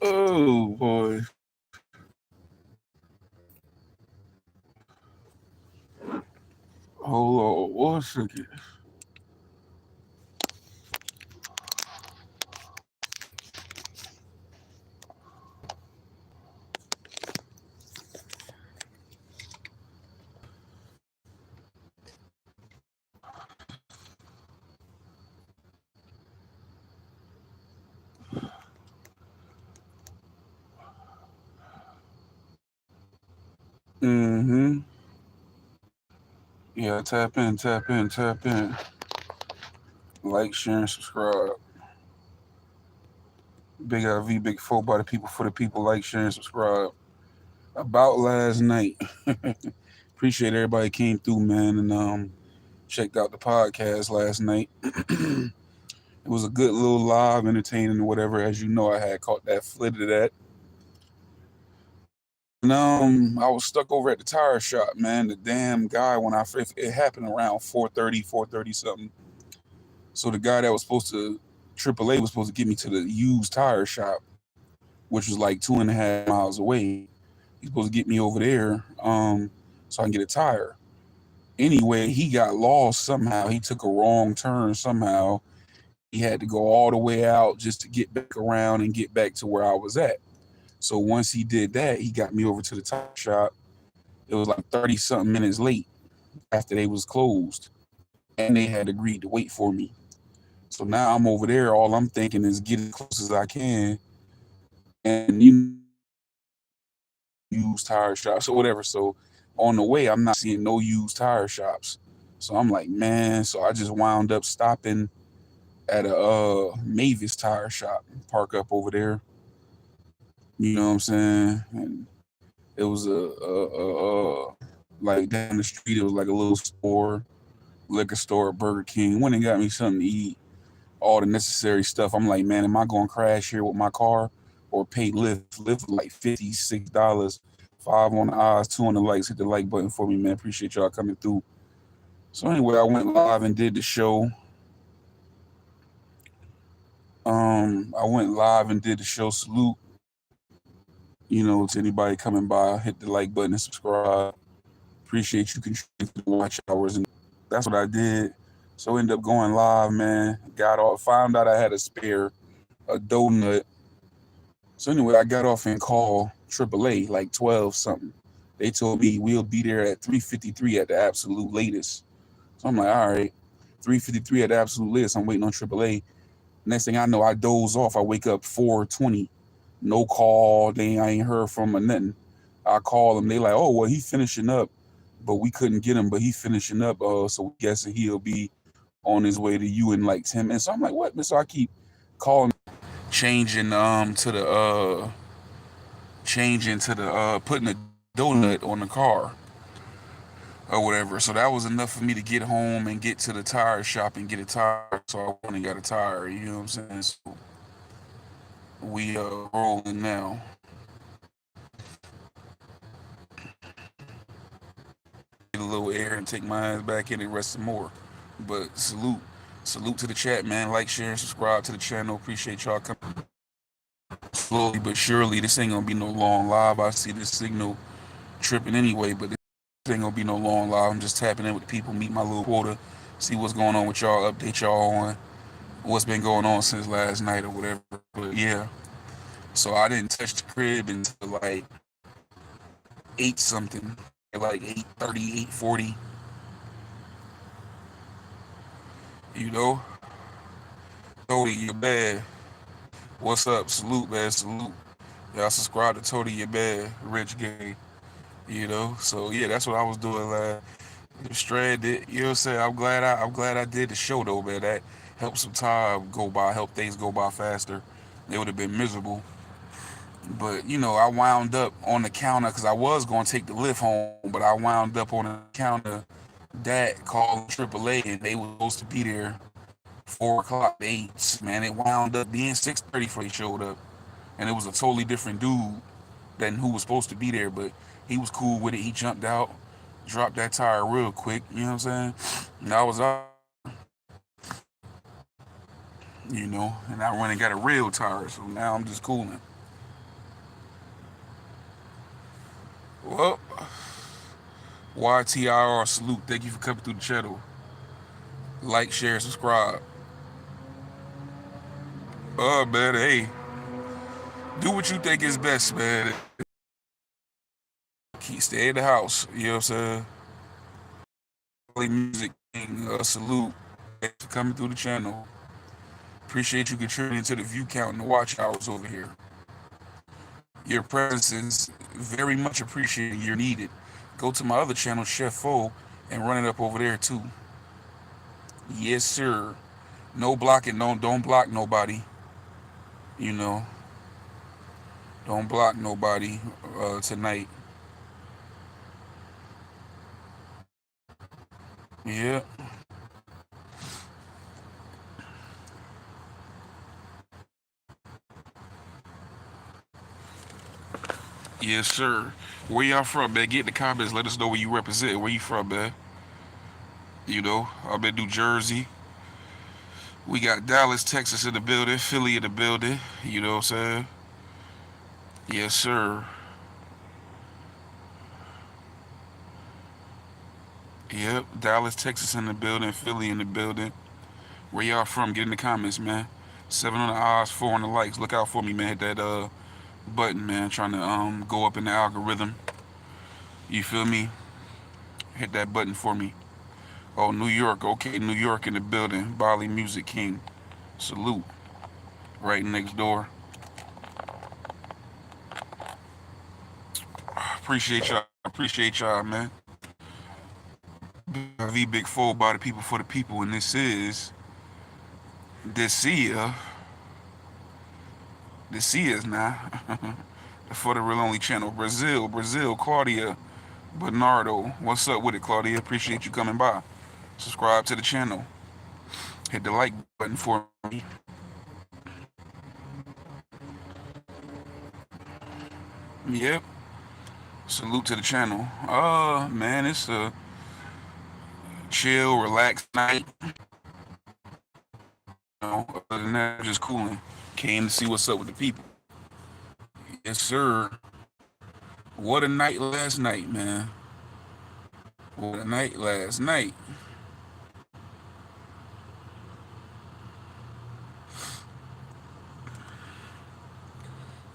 Oh boy. Hold on 1 second. Mm-hmm. Yeah, tap in, tap in, tap in. Like, share, and subscribe. Big IV, big four by the people, for the people. Like, share, and subscribe. About last night. Appreciate everybody came through, man, and checked out the podcast last night. It was a good little live, entertaining, or whatever. As you know, I had caught that flit of that. And I was stuck over at the tire shop, man. The damn guy, when I first, it happened around 4:30 something. So the guy that was supposed to, AAA was supposed to get me to the used tire shop, which was like 2.5 miles away. He's supposed to get me over there, so I can get a tire. Anyway, he got lost somehow. He took a wrong turn somehow. He had to go all the way out just to get back around and get back to where I was at. So once he did that, he got me over to the tire shop. It was like 30 something minutes late after they was closed, and they had agreed to wait for me. So now I'm over there. All I'm thinking is get as close as I can, and used tire shops or whatever. So on the way, I'm not seeing no used tire shops. So I'm like, man. So I just wound up stopping at a Mavis tire shop, park up over there. You know what I'm saying? And it was like down the street. It was like a little store, liquor store, Burger King. Went and got me something to eat, all the necessary stuff. I'm like, man, am I going to crash here with my car or pay Lyft? Lyft was like $56, 5 on the eyes, 2 on the likes. Hit the like button for me, man. Appreciate y'all coming through. So anyway, I went live and did the show. I went live and did the show. Salute, to anybody coming by. Hit the like button and subscribe. Appreciate you contributing to the watch hours, and that's what I did. So ended up going live, man. Got off, found out I had a spare, a donut. So anyway, I got off and called AAA like 12 something. They told me we'll be there at 3:53 at the absolute latest. So I'm like, all right, 3:53 at the absolute latest. I'm waiting on AAA. Next thing I know, I doze off. I wake up 4:20. No call. I ain't heard from or nothing. I call them. They like, oh well, he finishing up, but we couldn't get him. But he finishing up. So we guessing he'll be on his way to you in like 10 minutes. So I'm like, what? So I keep calling, changing to the putting a donut on the car or whatever. So that was enough for me to get home and get to the tire shop and get a tire. So I went and got a tire. You know what I'm saying? So we rolling now. Get a little air and take my ass back in and rest some more. But salute to the chat, man. Like, share, and subscribe to the channel. Appreciate y'all coming. Slowly but surely, this ain't gonna be no long live. I see this signal tripping anyway, but this ain't gonna be no long live. I'm just tapping in with the people, meet my little quota, see what's going on with y'all, update y'all on what's been going on since last night or whatever. But yeah, so I didn't touch the crib until like 8 something, like 8:30, 8:40. You know, Tony, you're bad. What's up? Salute, man. Salute. Y'all subscribe to Tony, you're bad. Rich Gang. So yeah, that's what I was doing stranded. You know what I'm saying? I'm glad I did the show though, man. That helped some time go by, helped things go by faster. It would have been miserable. But I wound up on the counter because I was gonna take the lift home, but I wound up on the counter. Dad called AAA and they were supposed to be there 4 o'clock, 8. Man, it wound up being 6:30 before they showed up, and it was a totally different dude than who was supposed to be there. But he was cool with it. He jumped out. Dropped that tire real quick, you know what I'm saying? And I was out, you know, and I went and got a real tire, so now I'm just cooling. Well, YTIR salute. Thank you for coming through the channel. Like, share, subscribe. Man, hey, do what you think is best, man. Keep stay in the house. You know what I'm saying? Play music, salute. Thanks for coming through the channel. Appreciate you contributing to the view count and the watch hours over here. Your presence is very much appreciated. You're needed. Go to my other channel, Chef Fo, and run it up over there too. Yes, sir. No blocking. Don't block nobody. You know, don't block nobody tonight. Yeah. Yes, sir. Where y'all from, man? Get in the comments. Let us know where you represent. Where you from, man? You know, I'm in New Jersey. We got Dallas, Texas in the building, Philly in the building. You know what I'm saying? Yes, sir. Yep. Dallas, Texas in the building, Philly in the building. Where y'all from? Get in the comments, man. 7 on the eyes, 4 on the likes. Look out for me, man. Hit that button, man. Trying to go up in the algorithm. You feel me? Hit that button for me. Oh, New York. Okay, New York in the building. Bali Music King. Salute. Right next door. Appreciate y'all. Appreciate y'all, man. V Big Four by the people for the people, and this is Decia. Decia's now. For the real only channel. Brazil, Claudia, Bernardo. What's up with it, Claudia? Appreciate you coming by. Subscribe to the channel. Hit the like button for me. Yep. Salute to the channel. Man, it's a chill, relaxed night. You know, other than that, just cooling. Came to see what's up with the people. Yes, sir. What a night last night, man. What a night last night.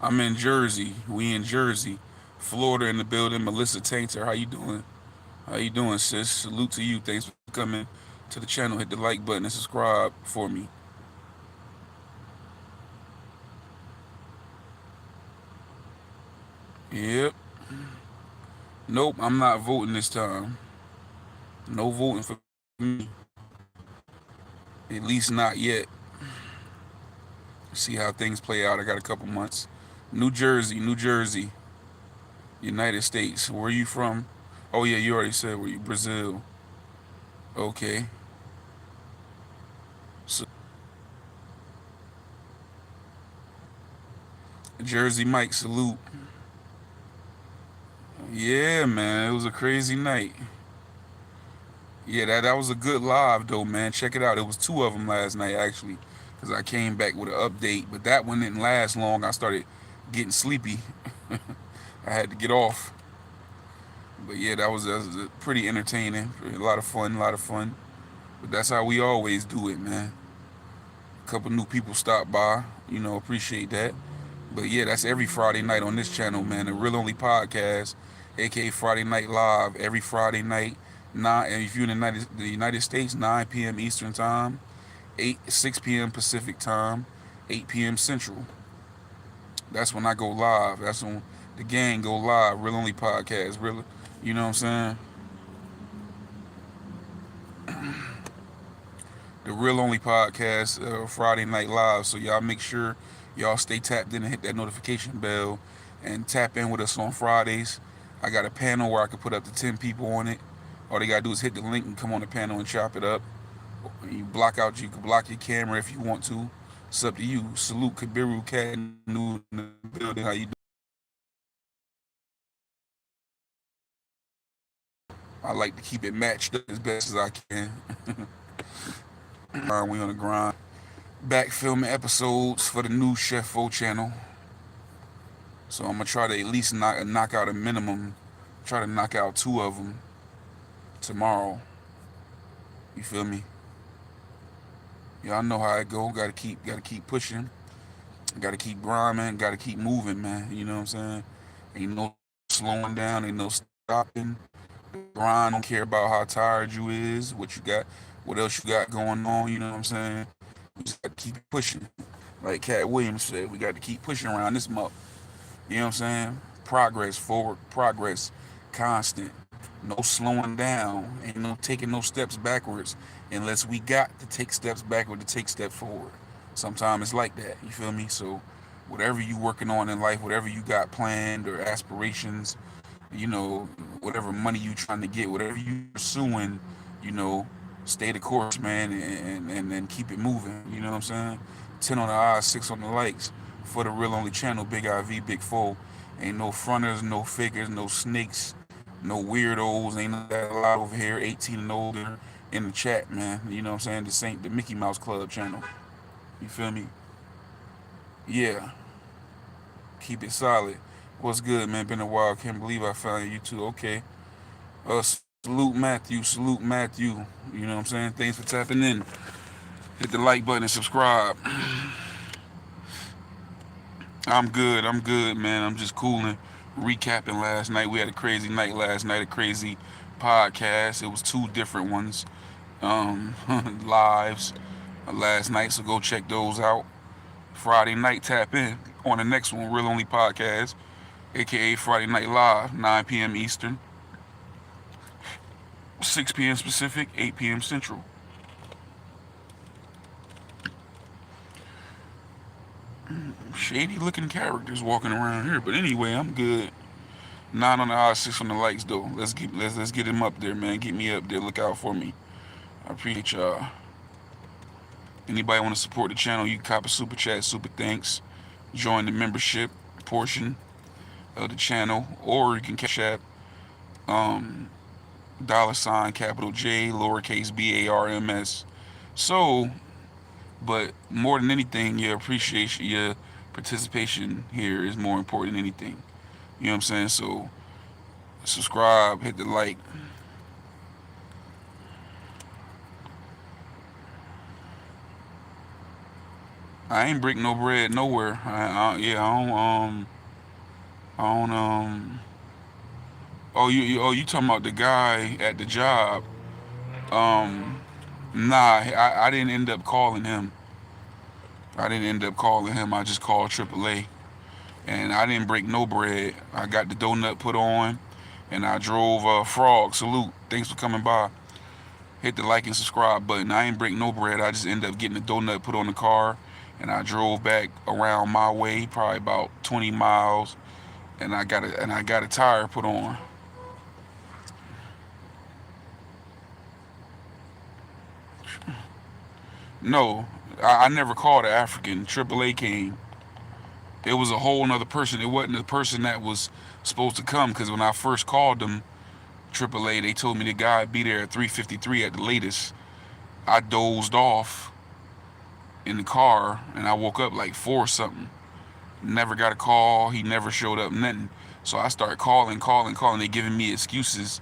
I'm in Jersey. We in Jersey. Florida in the building. Melissa Tainter, how you doing? How you doing, sis? Salute to you. Thanks for coming to the channel. Hit the like button and subscribe for me. Yep. Nope, I'm not voting this time. No voting for me. At least not yet. See how things play out. I got a couple months. New Jersey, New Jersey, United States. Where are you from? Oh yeah, you already said where you Brazil. Okay. So Jersey Mike, salute. Yeah, man, it was a crazy night. Yeah, that was a good live though, man. Check it out. It was two of them last night actually, because I came back with an update, but that one didn't last long. I started getting sleepy. I had to get off. But yeah, that was pretty entertaining. A lot of fun, a lot of fun. But that's how we always do it, man. A couple new people stopped by, you know, appreciate that. But yeah, that's every Friday night on this channel, man. The Real Only Podcast, aka Friday Night Live, every Friday night. And if you're in the United States, 9 p.m. Eastern Time, 6 p.m. Pacific Time, 8 p.m. Central. That's when I go live. That's when the gang go live. Real Only Podcast, really. You know what I'm saying? The Real Only Podcast, Friday Night Live. So y'all make sure y'all stay tapped in and hit that notification bell and tap in with us on Fridays. I got a panel where I can put up to 10 people on it. All they gotta do is hit the link and come on the panel and chop it up. You can block your camera if you want to. It's up to you. Salute Kabiru Cat New in the building. How you doing? I like to keep it matched up as best as I can. We on the grind. Back filming episodes for the new Chef Fo channel. So I'm gonna try to at least knock out a minimum. Try to knock out 2 of them tomorrow. You feel me? Y'all know how it go. Gotta keep pushing. Gotta keep grinding. Gotta keep moving, man. You know what I'm saying? Ain't no slowing down. Ain't no stopping. Grind. Don't care about how tired you is. What you got. What else you got going on. You know what I'm saying? We just gotta keep pushing. Like Cat Williams said, we got to keep pushing around this month. You know what I'm saying? Progress, forward, progress, constant. No slowing down. Ain't no taking no steps backwards unless we got to take steps backward to take steps forward. Sometimes it's like that. You feel me? So whatever you working on in life, whatever you got planned or aspirations, you know, whatever money you trying to get, whatever you pursuing, you know, stay the course, man, and keep it moving. You know what I'm saying? 10 on the eyes, 6 on the likes for the real only channel, Big IV, Big Foe. Ain't no fronters, no fakers, no snakes, no weirdos. Ain't no that a lot over here, 18 and older in the chat, man. You know what I'm saying? This ain't the Mickey Mouse Club channel. You feel me? Yeah. Keep it solid. What's good, man? Been a while. Can't believe I found you too. Okay. Salute Matthew. Salute Matthew. You know what I'm saying? Thanks for tapping in. Hit the like button and subscribe. I'm good. I'm good, man. I'm just cooling. Recapping last night. We had a crazy night last night. A crazy podcast. It was 2 different ones. Um, lives last night. So go check those out. Friday night, tap in on the next one. Real Only Podcast, aka Friday Night Live, 9 p.m. Eastern, 6 p.m. Pacific, 8 p.m. Central. Shady looking characters walking around here, but anyway, I'm good. 9 on the eyes, 6 on the likes though. Let's get him up there, man. Get me up there. Look out for me. I appreciate y'all. Anybody want to support the channel? You can cop a super chat, super thanks. Join the membership portion of the channel, or you can cash app $ capital J lowercase BARMS. So, but more than anything, your appreciation, your participation here is more important than anything. You know what I'm saying? So subscribe, hit the like. I ain't break no bread nowhere. Yeah, I don't oh you talking about the guy at the job? Um, nah, I didn't end up calling him. I didn't end up calling him. I just called AAA, and I didn't break no bread. I got the donut put on, and I drove. Frog, salute. Thanks for coming by. Hit the like and subscribe button. I ain't break no bread. I just ended up getting the donut put on the car, and I drove back around my way, probably about 20 miles, and I got a tire put on. No, I never called an African. AAA came. It was a whole nother person. It wasn't the person that was supposed to come, because when I first called them, AAA, they told me the guy would be there at 3:53 at the latest. I dozed off in the car, and I woke up like 4 something. Never got a call. He never showed up, nothing. So I started calling. They giving me excuses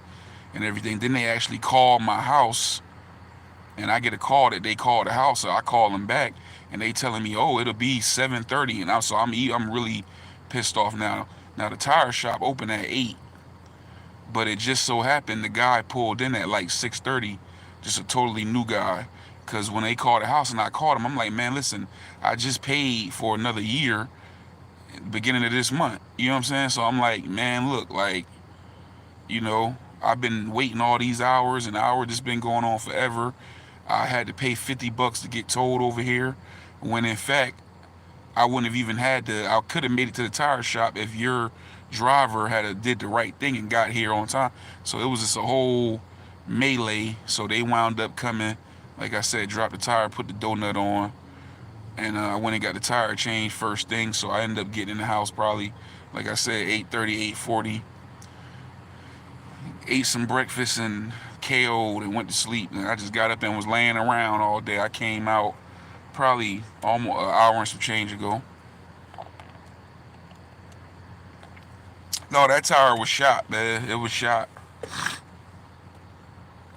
and everything. Then they actually called my house, and I get a call that they called the house. So I call them back, and they telling me, oh, it'll be 7:30. And I'm really pissed off now. Now the tire shop open at 8, but it just so happened the guy pulled in at like 6:30, just a totally new guy. Cause when they called the house and I called him, I'm like, man, listen, I just paid for another year beginning of this month. You know what I'm saying? So I'm like, man, look, like, I've been waiting all these hours, and hours just been going on forever. I had to pay $50 to get towed over here, when in fact I wouldn't have even had to. I could have made it to the tire shop if your driver had did the right thing and got here on time. So it was just a whole melee. So they wound up coming, like I said, dropped the tire, put the donut on, and I went and got the tire changed first thing. So I ended up getting in the house probably, like I said, 8:30, 8:40. ate some breakfast and KO'd and went to sleep. And I just got up and was laying around all day. I came out probably almost an hour and some change ago. No, that tire was shot, man. It was shot.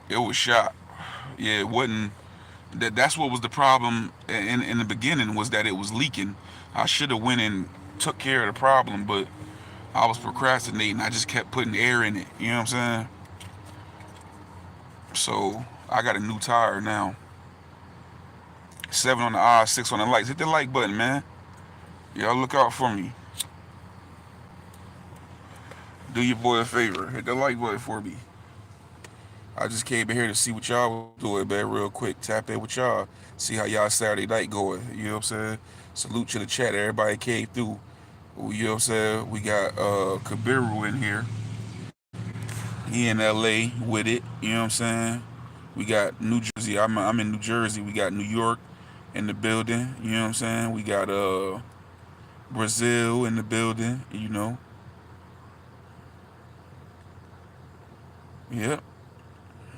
It was shot. Yeah, it wasn't. That's what was the problem in the beginning, was that it was leaking. I should have went and took care of the problem, but I was procrastinating. I just kept putting air in it. You know what I'm saying? So I got a new tire now. 7 on the eyes, 6 on the lights. Hit the like button, man. Y'all look out for me. Do your boy a favor. Hit the like button for me. I just came in here to see what y'all was doing, man, real quick. Tap in with y'all. See how y'all Saturday night going. You know what I'm saying? Salute to the chat. Everybody came through. You know what I'm saying? We got Kabiru in here. He in LA with it. You know what I'm saying? We got New Jersey. I'm in New Jersey. We got New York in the building. You know what I'm saying? We got Brazil in the building. You know. Yep.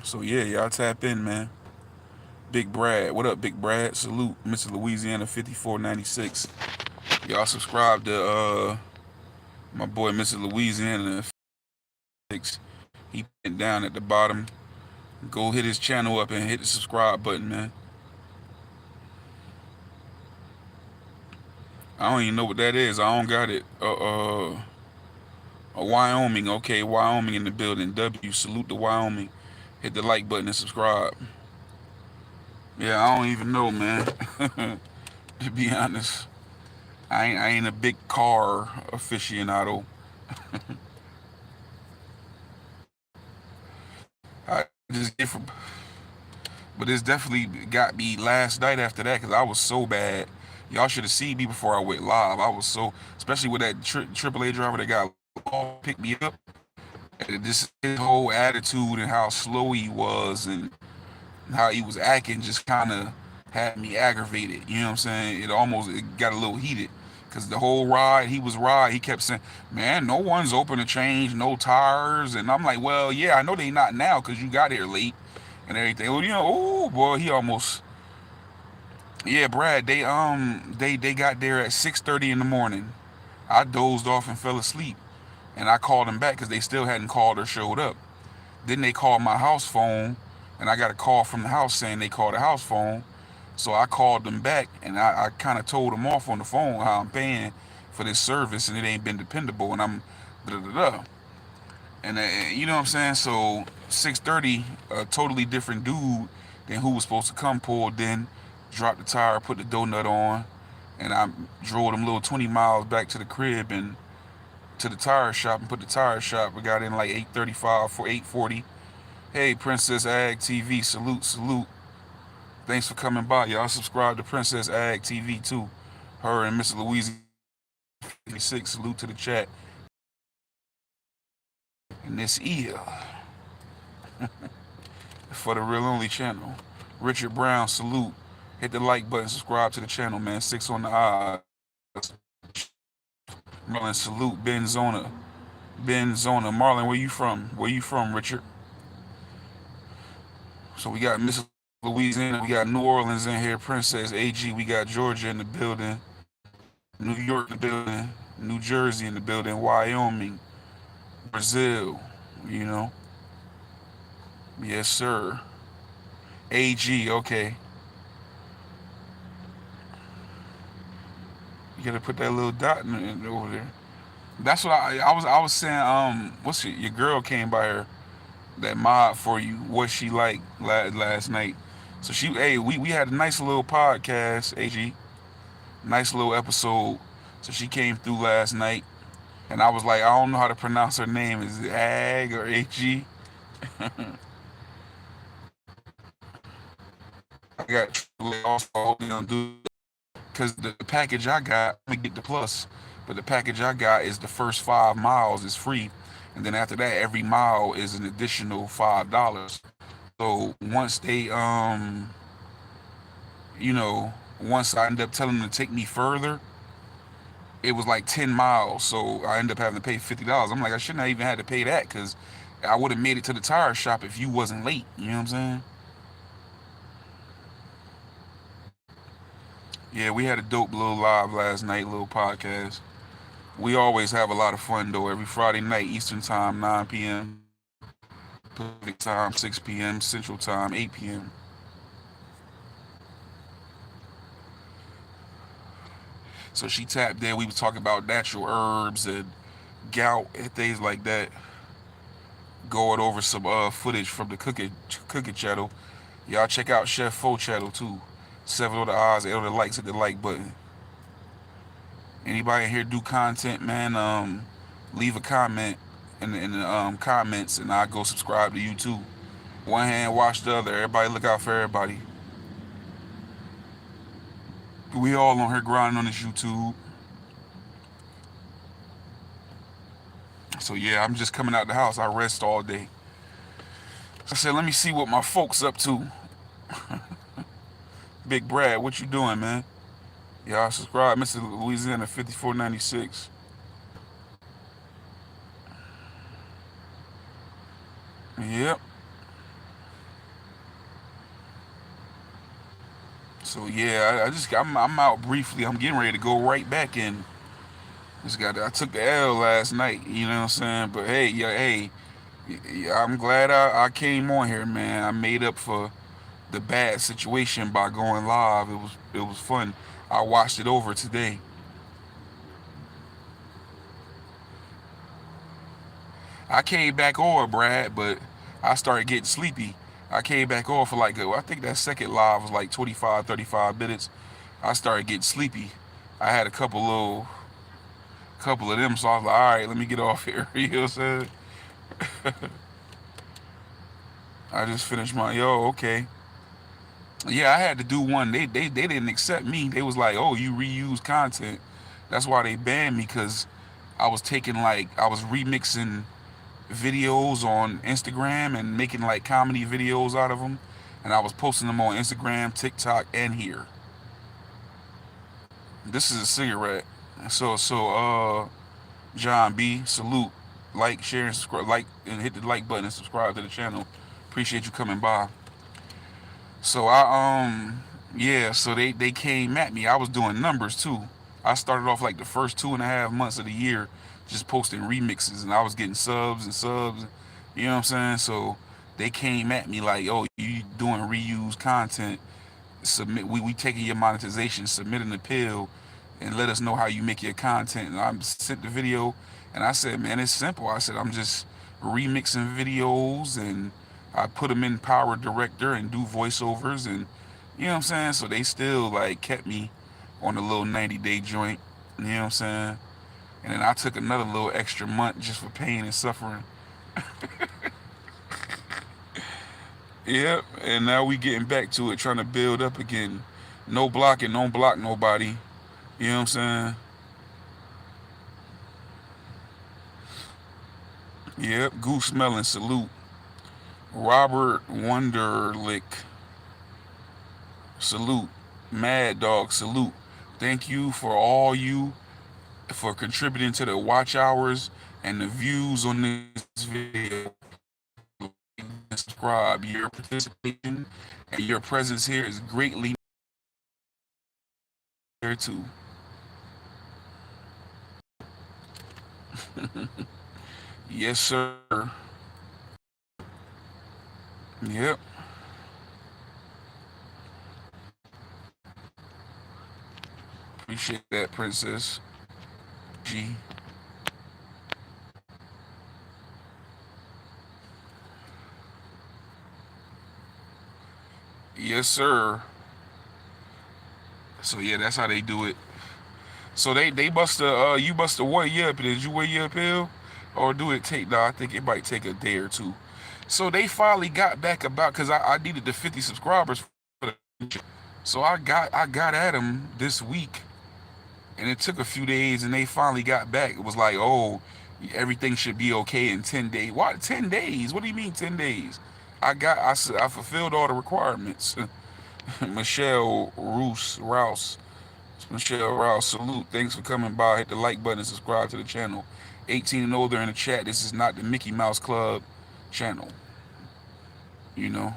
So yeah, y'all tap in, man. Big Brad. What up, Big Brad? Salute, Mr. Louisiana 5496. Y'all subscribe to my boy Mr. Louisiana 56. He went down at the bottom. Go hit his channel up and hit the subscribe button, man. I don't even know what that is. I don't got it. Wyoming. Okay, Wyoming in the building. W. Salute to Wyoming. Hit the like button and subscribe. Yeah, I don't even know, man. To be honest, I ain't a big car aficionado. I just get from, but it's definitely got me last night after that because I was so bad. Y'all should have seen me before I went live. I was so, especially with that AAA driver that got picked me up. And this his whole attitude and how slow he was and how he was acting just kind of had me aggravated. You know what I'm saying? It got a little heated because the whole ride he kept saying, "Man, no one's open to change, no tires," and I'm like, "Well, yeah, I know they not now because you got here late and everything." Well, you know, oh boy, he almost. Yeah, Brad, they got there at 6:30 in the morning. I dozed off and fell asleep, and I called them back because they still hadn't called or showed up. Then they called my house phone, and I got a call from the house saying they called the house phone. So I called them back, and I kind of told them off on the phone how I'm paying for this service, and it ain't been dependable, and I'm da da da. And you know what I'm saying? So 6:30, a totally different dude than who was supposed to come pulled in, dropped the tire, put the donut on, and I drove them little 20 miles back to the crib and to the tire shop and put the tire shop. We got in like 8:35 for 8:40. Hey, Princess Ag TV, salute, salute. Thanks for coming by. Y'all subscribe to Princess Ag TV too. Her and Mr. Louisiana 56, salute to the chat. And this ear for the Real Only channel. Richard Brown, salute. Hit the like button, subscribe to the channel, man. 6 on the eyes. Marlon, salute. Ben Zona. Marlon, where you from? Where you from, Richard? So we got Miss Louisiana, we got New Orleans in here, Princess AG, we got Georgia in the building, New York in the building, New Jersey in the building, Wyoming, Brazil, you know. Yes, sir. AG, okay. You gotta put that little dot in over there. That's what I was saying. What's it? Your girl came by here, that mod for you. What she like last night? So hey, we had a nice little podcast, AG. Nice little episode. So she came through last night, and I was like, I don't know how to pronounce her name. Is it Ag or AG? I got also holding on do because the package I got, let me get the plus, but the package I got is the first 5 miles is free, and then after that, every mile is an additional $5. So once they you know, once I end up telling them to take me further, it was like 10 miles. So I ended up having to pay $50. I'm like, I shouldn't have even had to pay that because I would have made it to the tire shop if you wasn't late. You know what I'm saying? Yeah, we had a dope little live last night, little podcast. We always have a lot of fun though. Every Friday night, Eastern Time, 9 p.m. Pacific Time, 6 p.m. Central Time, 8 p.m. So she tapped there. We was talking about natural herbs and gout and things like that. Going over some footage from the cooking channel. Y'all check out Chef Fo channel too. 7 on the eyes, 8 on the likes, hit the like button. Anybody in here do content, man? Leave a comment in the comments, and I'll go subscribe to you too. One hand wash the other. Everybody look out for everybody. We all on here grinding on this YouTube. So yeah, I'm just coming out the house. I rest all day. I said, let me see what my folks up to. Big Brad, what you doing, man? Y'all subscribe, Mr. Louisiana 5496. Yep. So yeah, I'm out briefly. I'm getting ready to go right back in. I took the L last night. You know what I'm saying? But hey, yeah, hey, yeah, I'm glad I came on here, man. I made up for the bad situation by going live. It was fun. I watched it over today. I came back on, Brad, but I started getting sleepy. I came back on for like, I think that second live was like 25, 35 minutes. I started getting sleepy. I had a couple of them, so I was like, all right, let me get off here. You know what I'm saying? I just finished my, okay. Yeah, I had to do one. They didn't accept me. They was like, oh, you reuse content. That's why they banned me, because I was remixing videos on Instagram and making like comedy videos out of them, and I was posting them on Instagram, TikTok, and here. This is a cigarette. So John B, salute, like, share, and subscribe, like, and hit the like button and subscribe to the channel. Appreciate you coming by. So yeah, so they came at me. I was doing numbers too. I started off like the first 2.5 months of the year just posting remixes, and I was getting subs and subs. You know what I'm saying? So they came at me like, "Oh, you doing reuse content? Submit. We taking your monetization. Submit an appeal, and let us know how you make your content." And I sent the video, and I said, "Man, it's simple." I said, "I'm just remixing videos, and I put them in Power Director and do voiceovers, and you know what I'm saying." So they still like kept me on a little 90-day joint. You know what I'm saying? And then I took another little extra month just for pain and suffering. Yep. And now we getting back to it, trying to build up again. No blocking, don't block nobody. You know what I'm saying? Yep. Goose smelling, salute. Robert Wonderlick, salute. Mad Dog, salute. Thank you for contributing to the watch hours and the views on this video. Subscribe. Your participation and your presence here is greatly there too. Yes, sir. Yep. Appreciate that, Princess G. Yes, sir. So yeah, that's how they do it. So they must have you must have weigh your appeal. Did you weigh your appeal, or do it take? No, I think it might take a day or two. So they finally got back about, because I needed the 50 subscribers for the, so I got at them this week, and it took a few days, and they finally got back. It was like, oh, everything should be okay in 10 days. What, 10 days? What do you mean 10 days? I fulfilled all the requirements. Michelle Rouse. Michelle Rouse, salute. Thanks for coming by. Hit the like button and subscribe to the channel. 18 and older in the chat. This is not the Mickey Mouse Club. channel, you know.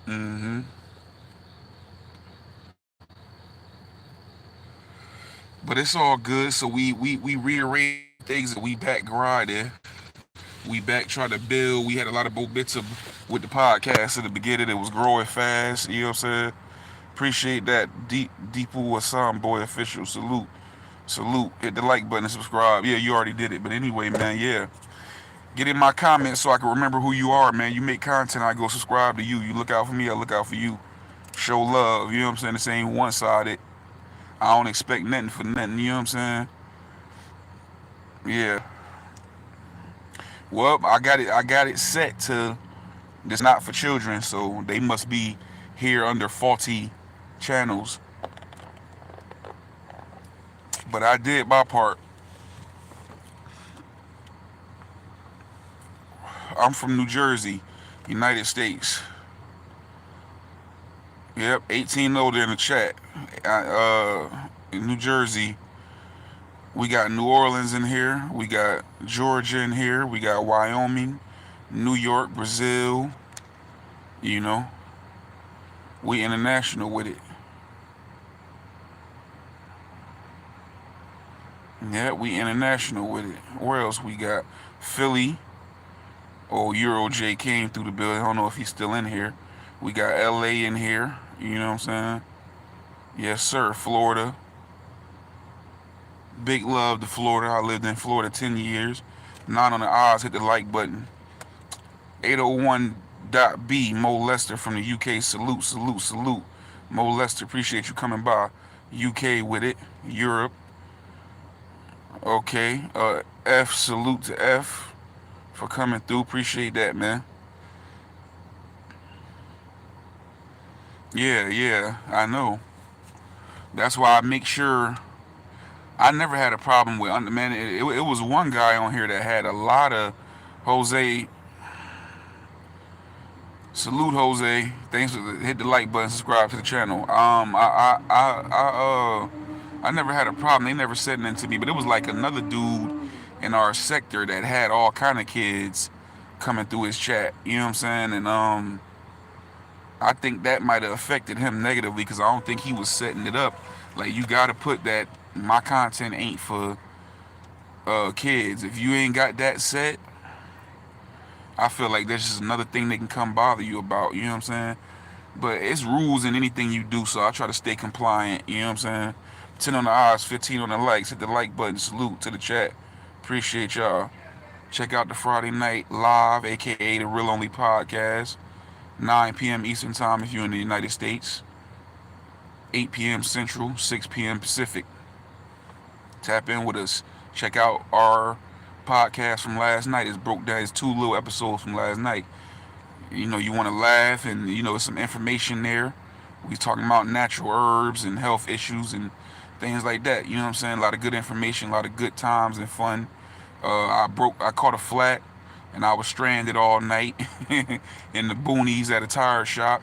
hmm But it's all good. So we rearranged things and we back grinding. We back trying to build. We had a lot of bits of with the podcast in the beginning. It was growing fast. You know what I'm saying? Appreciate that. Deepu Assam boy official. Salute. Salute. Hit the like button and subscribe. Yeah, you already did it. But anyway, man, yeah. Get in my comments so I can remember who you are, man. You make content, I go subscribe to you. You look out for me, I look out for you. Show love, you know what I'm saying? This ain't one sided. I don't expect nothing for nothing, you know what I'm saying? Yeah. Well, I got it set to this not for children, so they must be here under faulty channels. But I did my part. I'm from New Jersey, United States. Yep, 18 older in the chat. In New Jersey, we got New Orleans in here. We got Georgia in here. We got Wyoming, New York, Brazil. You know, we international with it. Yeah, we international with it. Where else we got? Philly. Oh, Euro J came through the building. I don't know if he's still in here. We got LA in here. You know what I'm saying? Yes, sir. Florida. Big love to Florida. I lived in Florida 10 years. 9 on the odds. Hit the like button. 801.B. Mo Lester from the UK. Salute, salute, salute. Mo Lester, appreciate you coming by. UK with it. Europe. Okay. F, salute to F for coming through. Appreciate that, man. Yeah, yeah, I know. That's why I make sure I never had a problem with man. It was one guy on here that had a lot of Jose. Salute, Jose. Thanks for hit the like button, subscribe to the channel. I never had a problem. They never said nothing to me, but it was like another dude in our sector that had all kind of kids coming through his chat. You know what I'm saying? And I think that might have affected him negatively because I don't think he was setting it up. Like you got to put that my content ain't for kids. If you ain't got that set, I feel like that's just another thing they can come bother you about. You know what I'm saying? But it's rules in anything you do, so I try to stay compliant. You know what I'm saying? 10 on the eyes, 15 on the likes. Hit the like button. Salute to the chat. Appreciate y'all. Check out the Friday Night Live, aka the Real Only Podcast. 9 p.m. Eastern Time if you're in the United States. 8 p.m. Central, 6 p.m. Pacific. Tap in with us. Check out our podcast from last night. It's broke down. It's 2 little episodes from last night. You know, you want to laugh and, you know, some information there. We talking about natural herbs and health issues and things like that. You know what I'm saying? A lot of good information, a lot of good times and fun. I caught a flat and I was stranded all night in the boonies at a tire shop.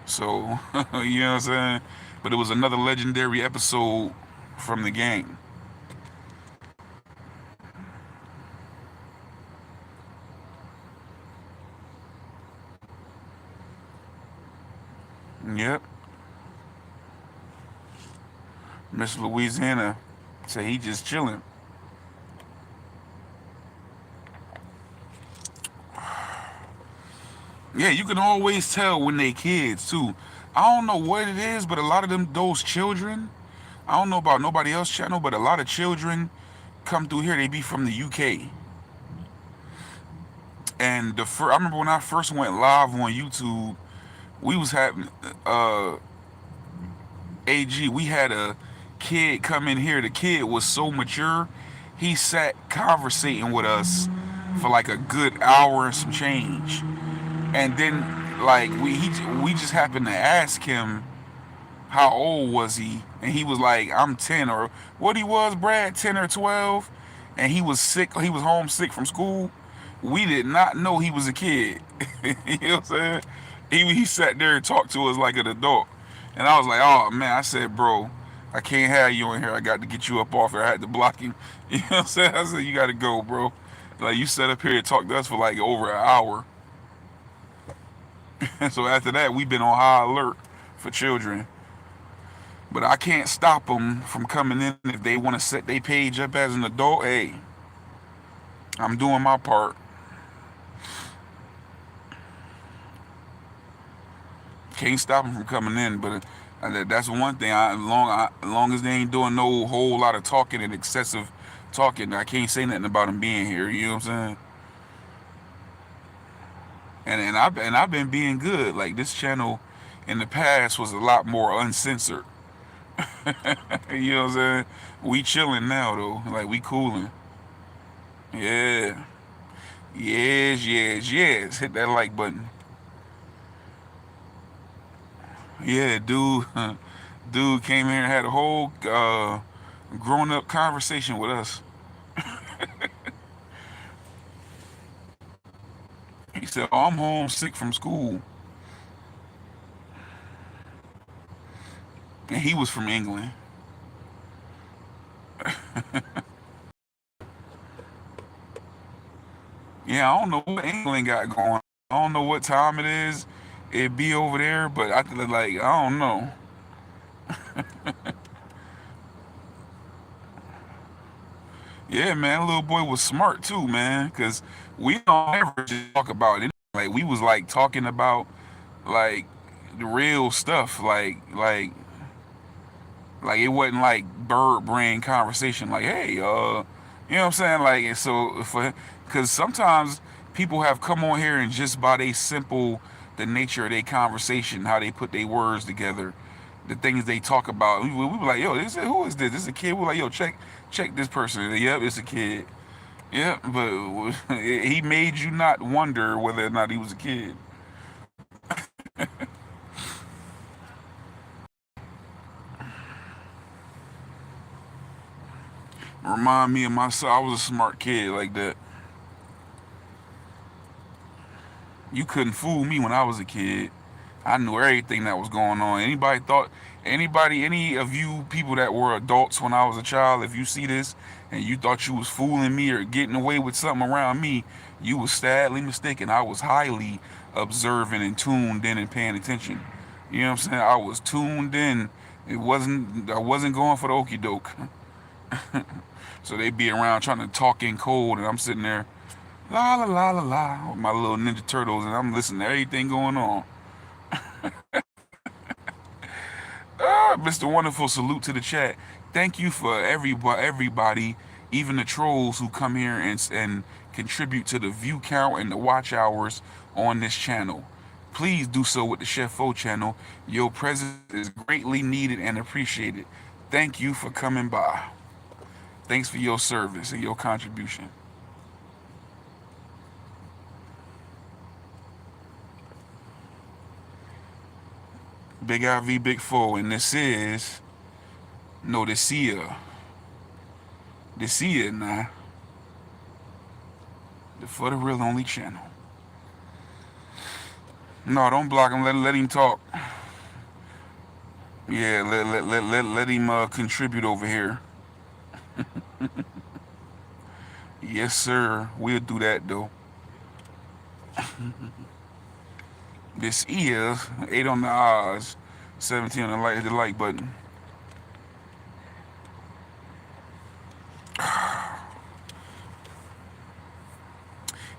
So, you know what I'm saying? But it was another legendary episode from the game. Yep. Miss Louisiana say he just chilling. Yeah, you can always tell when they kids too. I don't know what it is, but a lot of those children, I don't know about nobody else channel, but a lot of children come through here. They be from the UK. And I remember when I first went live on YouTube, we was having AG. We had a kid come in here. The kid was so mature, he sat conversating with us for like a good hour and some change. And then like we just happened to ask him how old was he, and he was like, I'm 10 or what he was, Brad, 10 or 12, and he was sick. He was homesick from school. We did not know he was a kid. You know what I'm saying? He sat there and talked to us like an adult, and I was like, oh man, I said, bro, I can't have you in here. I got to get you up off here. I had to block him. You know what I'm saying? I said, you got to go, bro. Like, you sat up here and talked to us for like over an hour. And so after that, we've been on high alert for children. But I can't stop them from coming in if they want to set their page up as an adult. Hey, I'm doing my part. Can't stop them from coming in, but that's one thing. As long as they ain't doing no whole lot of talking and excessive talking, I can't say nothing about them being here. You know what I'm saying? And I've been being good. Like this channel in the past was a lot more uncensored. You know what I'm saying? We chilling now though. Like we cooling. Yeah. Yes, yes, yes. Hit that like button. Yeah, dude. Dude came here and had a whole grown up conversation with us. He said, "Oh, I'm homesick from school," and he was from England. Yeah, I don't know what England got going. I don't know what time it is. It be over there, but I could like I don't know. Yeah, man, little boy was smart too, man. Cause we don't ever just talk about it. Like we was like talking about like the real stuff. Like it wasn't like bird brain conversation. Like hey, you know what I'm saying? Like and so for because sometimes people have come on here and just by they simple the nature of their conversation, how they put their words together, the things they talk about. We were like, yo, who is this? This is a kid. We're like, yo, check this person. Yep, it's a kid. Yep, but he made you not wonder whether or not he was a kid. Remind me of myself. I was a smart kid like that. You couldn't fool me when I was a kid. I knew everything that was going on. Any of you people that were adults when I was a child, if you see this and you thought you was fooling me or getting away with something around me, you was sadly mistaken. I was highly observant and tuned in and paying attention. You know what I'm saying? I was tuned in. I wasn't going for the okey doke. So they be around trying to talk in code and I'm sitting there, la la la la la, with my little Ninja Turtles and I'm listening to everything going on. Mr. Wonderful, salute to the chat. Thank you for everybody, even the trolls who come here and contribute to the view count and the watch hours on this channel. Please do so with the Chef Fo channel. Your presence is greatly needed and appreciated. Thank you for coming by. Thanks for your service and your contribution. Big IV Big Fo, and this is no this year now the For the Real Only channel. No, don't block him. Let him talk. Yeah, let him contribute over here. Yes, sir. We'll do that though. This is 8 on the odds, 17 on the like button.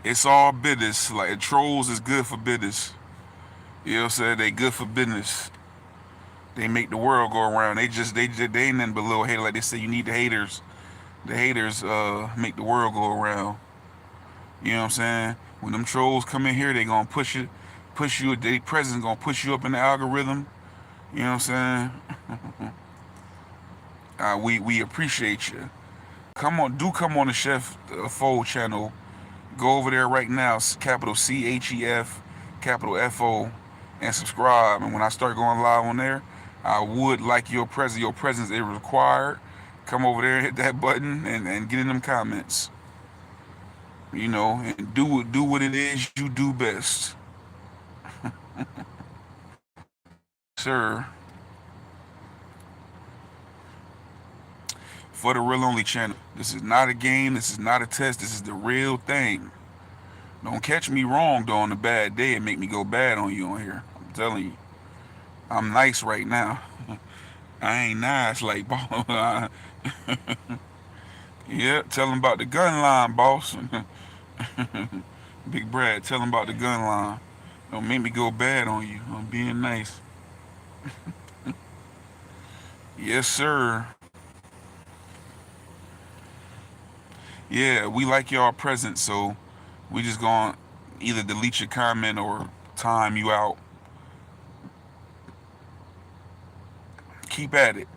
It's all business. Like trolls is good for business. You know what I'm saying? They good for business. They make the world go around. They ain't nothing but little hater. Like they say, you need the haters. The haters make the world go around. You know what I'm saying? When them trolls come in here, they gonna push you. They presence gonna push you up in the algorithm. You know what I'm saying? We appreciate you. Come on the Chef Fo channel. Go over there right now, capital CHEF, capital FO, and subscribe. And when I start going live on there, I would like your presence. Your presence is required. Come over there, hit that button, and get in them comments. You know, and do what it is you do best, sir. for the Real Only channel. This is not a game. This is not a test. This is the real thing. Don't catch me wrong though on a bad day and make me go bad on you on here. I'm telling you. I'm nice right now. I ain't nice like boss. Yeah, tell him about the gun line, boss. Big Brad, tell him about the gun line. Don't make me go bad on you. I'm being nice. Yes, sir. Yeah, we like y'all present, so we just gonna either delete your comment or time you out. Keep at it.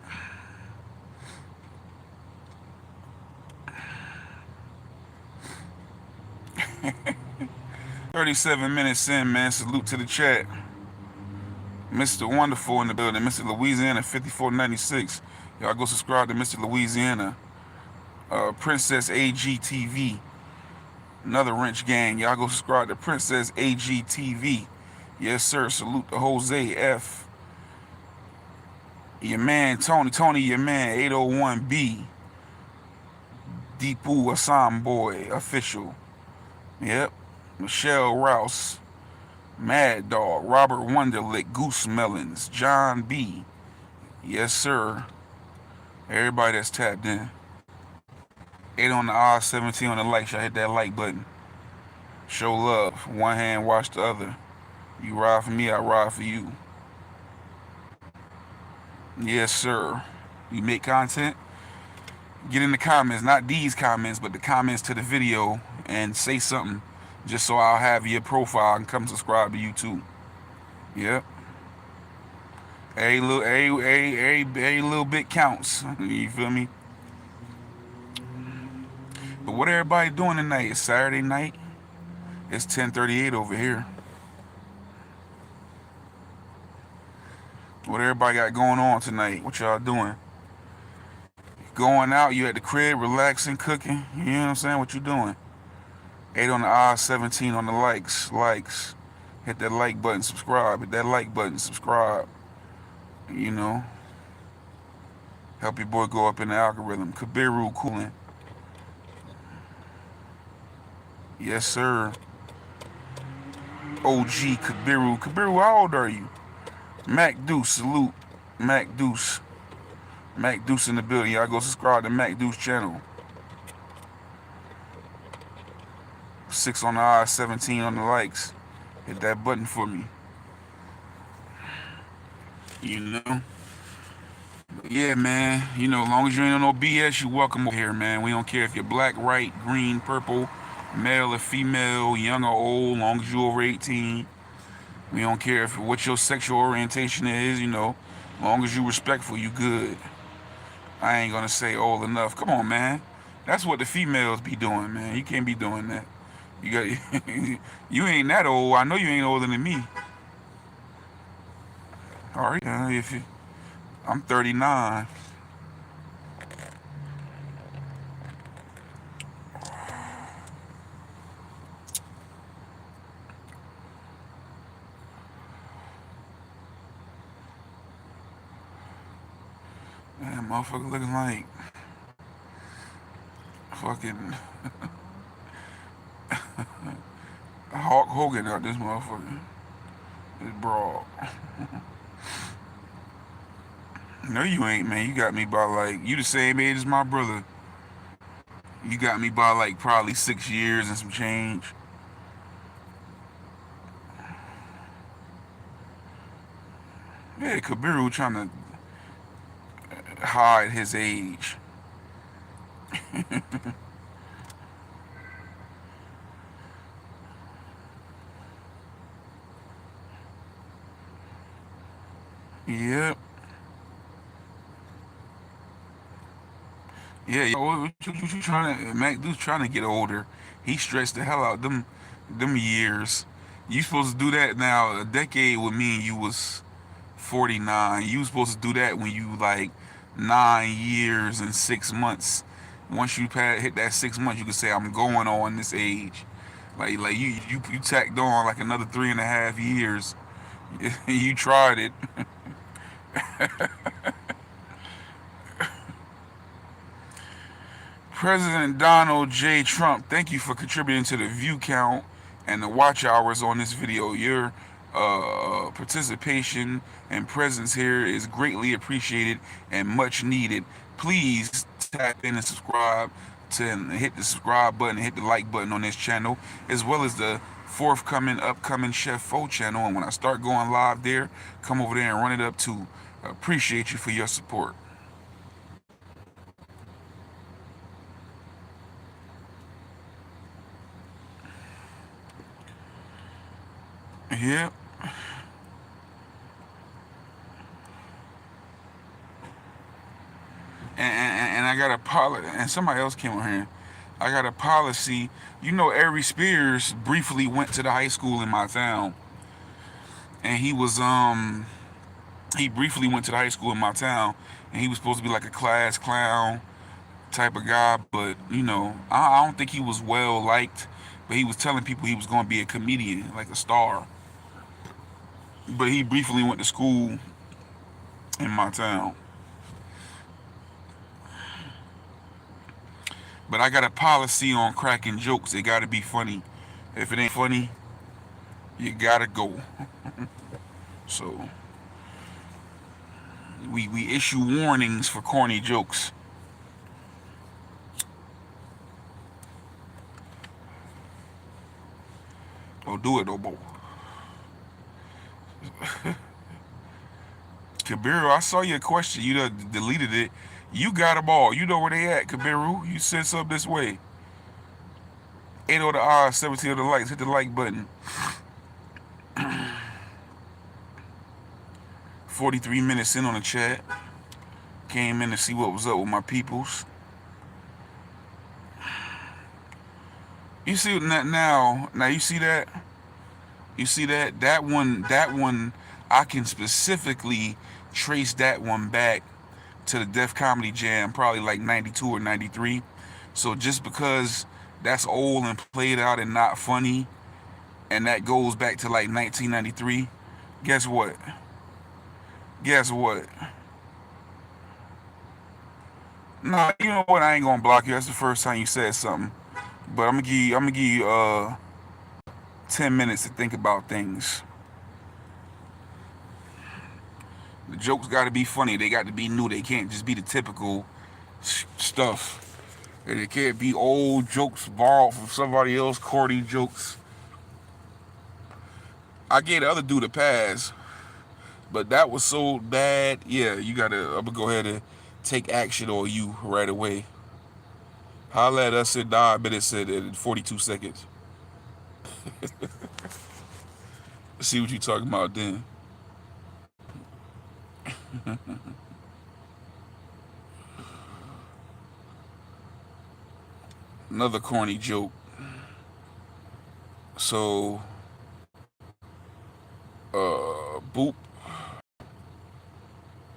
37 minutes in, man. Salute to the chat. Mr. Wonderful in the building. Mr. Louisiana 5496. Y'all go subscribe to Mr. Louisiana. Princess AGTV. Another wrench gang. Y'all go subscribe to Princess AGTV. Yes, sir. Salute to Jose F. Your man Tony, your man 801B. Deepu Assam Boy official. Yep. Michelle Rouse. Mad Dog, Robert Wonderlick, Goose Melons, John B. Yes, sir. Everybody that's tapped in. 8 on the R, 17 on the like. Y'all hit that like button. Show love. One hand, wash the other. You ride for me, I ride for you. Yes, sir. You make content? Get in the comments. Not these comments, but the comments to the video. And say something. Just so I'll have your profile and come subscribe to you too. Yep. Every little bit counts. You feel me? But what everybody doing tonight? It's Saturday night. It's 10:38 over here. What everybody got going on tonight? What y'all doing? Going out? You at the crib, relaxing, cooking? You know what I'm saying? What you doing? 8 on the I, 17 on the likes. Likes. Hit that like button, subscribe. Hit that like button, subscribe. You know. Help your boy go up in the algorithm. Kabiru cooling. Yes, sir. OG Kabiru. Kabiru, how old are you? Mac Deuce, salute. Mac Deuce. Mac Deuce in the building. Y'all go subscribe to Mac Deuce channel. 6 on the eye, 17 on the likes. Hit that button for me. You know? But yeah, man. You know, as long as you ain't on no BS, you welcome over here, man. We don't care if you're black, white, green, purple, male or female, young or old, as long as you over 18. We don't care if what your sexual orientation is, you know. As long as you respectful, you good. I ain't gonna say old enough. Come on, man. That's what the females be doing, man. You can't be doing that. You got you ain't that old. I know you ain't older than me. All right, if you, I'm 39. Man, motherfucker looking like fucking Hulk Hogan out this motherfucker. This broad. No, you ain't, man. You got me by like, you the same age as my brother. You got me by like probably 6 years and some change. Yeah, Kabiru trying to hide his age. Yep. Yeah, what you trying to? Mac Dude's trying to get older. He stretched the hell out them years. You supposed to do that now. A decade would mean you was 49. You was supposed to do that when you like 9 years and 6 months. Once you hit that 6 months, you could say I'm going on this age. Like you tacked on like another 3.5 years. You tried it. President Donald J. Trump, thank you for contributing to the view count and the watch hours on this video. Your participation and presence here is greatly appreciated and much needed. Please tap in and subscribe to and hit the subscribe button, hit the like button on this channel, as well as the upcoming Chef Fo channel. And when I start going live there, come over there and run it up too. Appreciate you for your support. Yeah. And I got a policy, and somebody else came on here. I got a policy. You know, Ari Spears briefly went to the high school in my town, and he briefly went to the high school in my town, and he was supposed to be like a class clown type of guy, but you know, I don't think he was well liked. But he was telling people he was going to be a comedian, like a star. But he briefly went to school in my town. But I got a policy on cracking jokes. It got to be funny. If it ain't funny, you gotta go. So we issue warnings for corny jokes. Don't do it, though, boy. Kabiru, I saw your question. You done deleted it. You got them all. You know where they at, Kabiru. You sent some this way. 8 on the odds, 17 on the likes. Hit the like button. 43 minutes in on the chat. Came in to see what was up with my peoples. You see now you see that? You see that? That one, I can specifically trace that one back to the Def Comedy Jam, probably like 92 or 93. So just because that's old and played out and not funny, and that goes back to like 1993, guess what? Guess what? Nah, you know what? I ain't gonna block you. That's the first time you said something. But I'm gonna give you 10 minutes to think about things. The jokes got to be funny. They got to be new. They can't just be the typical stuff. And it can't be old jokes borrowed from somebody else, corny jokes. I gave the other dude a pass, but that was so bad. Yeah, I'm gonna go ahead and take action on you right away. Holla at us at die, but it said in 42 seconds. See what you talking about then. Another corny joke. So, boop.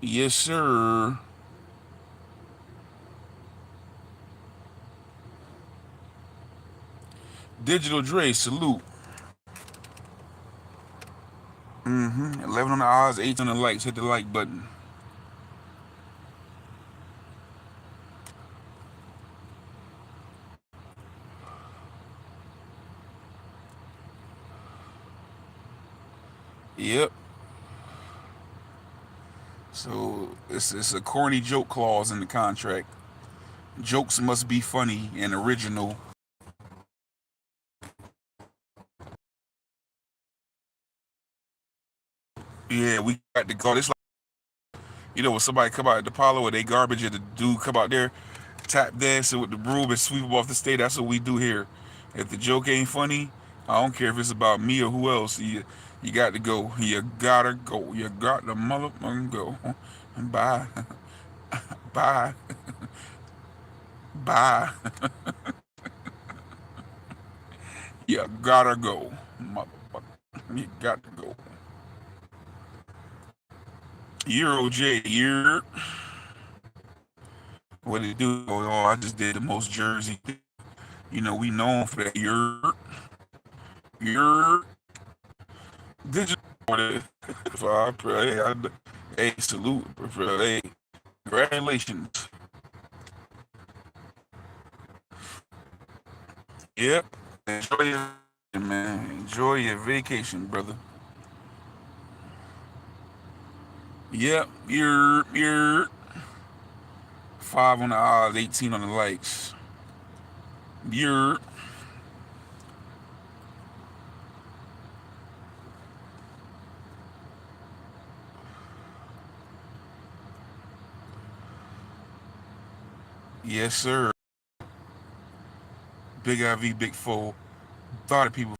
Yes, sir. Digital Dre, salute. 11 on the odds, 8 on the likes. Hit the like button. Yep. So it's a corny joke clause in the contract. Jokes must be funny and original. Yeah, we got to go. It's like, you know, when somebody come out at the Apollo or they garbage and the dude come out there, tap dancing with the broom and sweep them off the stage. That's what we do here. If the joke ain't funny, I don't care if it's about me or who else. You got to go. You gotta go. You got to motherfucking go. Bye. Bye. Bye. You gotta go, motherfucker. You got to go. Euro J, you're what did it do? Oh, I just did the most Jersey. You know, we known for that. You're digital. Hey, salute. Hey, congratulations. Yep. Enjoy your man. Enjoy your vacation, brother. Yep. You're 5 on the odds, 18 on the likes. You're yes, sir. Big IV, Big Four. Thought of people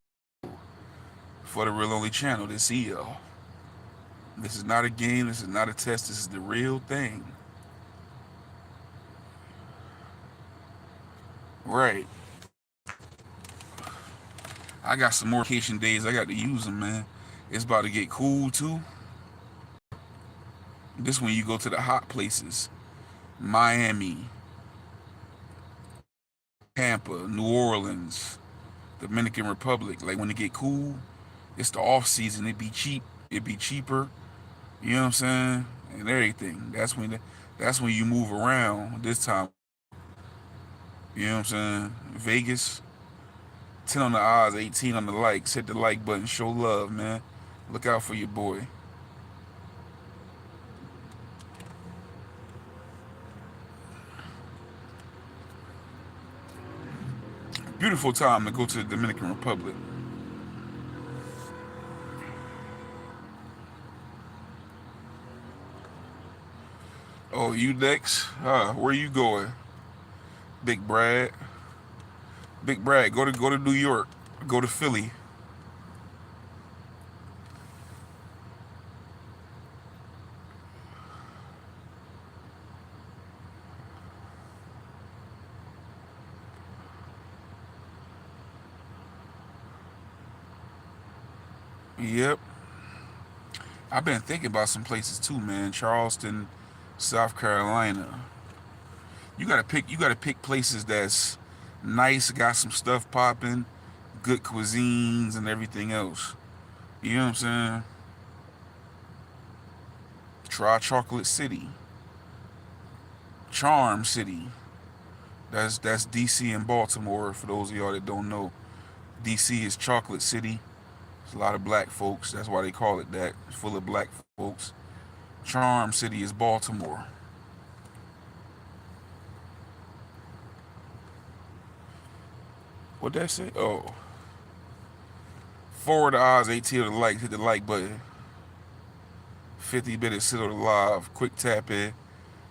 for the Real Only channel this year. This is not a game. This is not a test. This is the real thing. Right. I got some more vacation days. I got to use them, man. It's about to get cool too. This when you go to the hot places: Miami, Tampa, New Orleans, Dominican Republic. Like when it get cool, it's the off season. It be cheap. It be cheaper. You know what I'm saying? And everything. That's when you move around this time. You know what I'm saying? Vegas, 10 on the odds, 18 on the likes. Hit the like button. Show love, man. Look out for your boy. Beautiful time to go to the Dominican Republic. Oh, you next? Where you going? Big Brad. Big Brad, go to New York. Go to Philly. Yep. I've been thinking about some places too, man. Charleston, South Carolina. You gotta pick places that's nice, got some stuff popping, good cuisines and everything else. You know what I'm saying? Try Chocolate City, Charm City. That's DC and Baltimore. For those of y'all that don't know, DC is Chocolate City. There's a lot of black folks. That's why they call it that. It's full of black folks. Charm City is Baltimore. What that say? Oh, forward the odds, 18 of the like. Hit the like button. 50 minutes sit on the live. Quick tap in.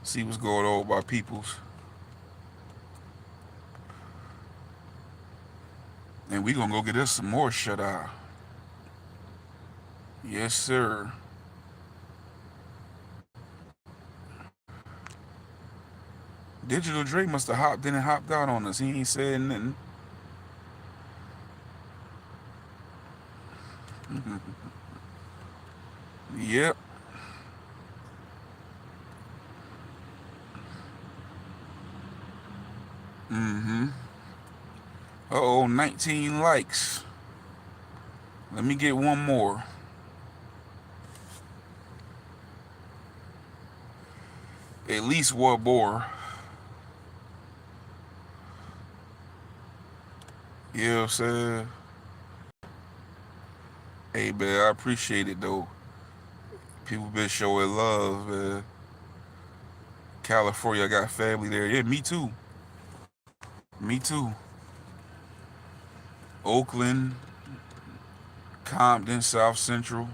See what's going on by peoples. And we gonna go get us some more shut eye. Yes, sir. Digital Dre must have hopped in and hopped out on us. He ain't said nothing. Yep. Mm-hmm. Uh-oh, 19 likes. Let me get one more. At least one more. You know what I'm saying? Hey, man, I appreciate it, though. People been showing love, man. California, I got family there. Yeah, me too. Me too. Oakland, Compton, South Central.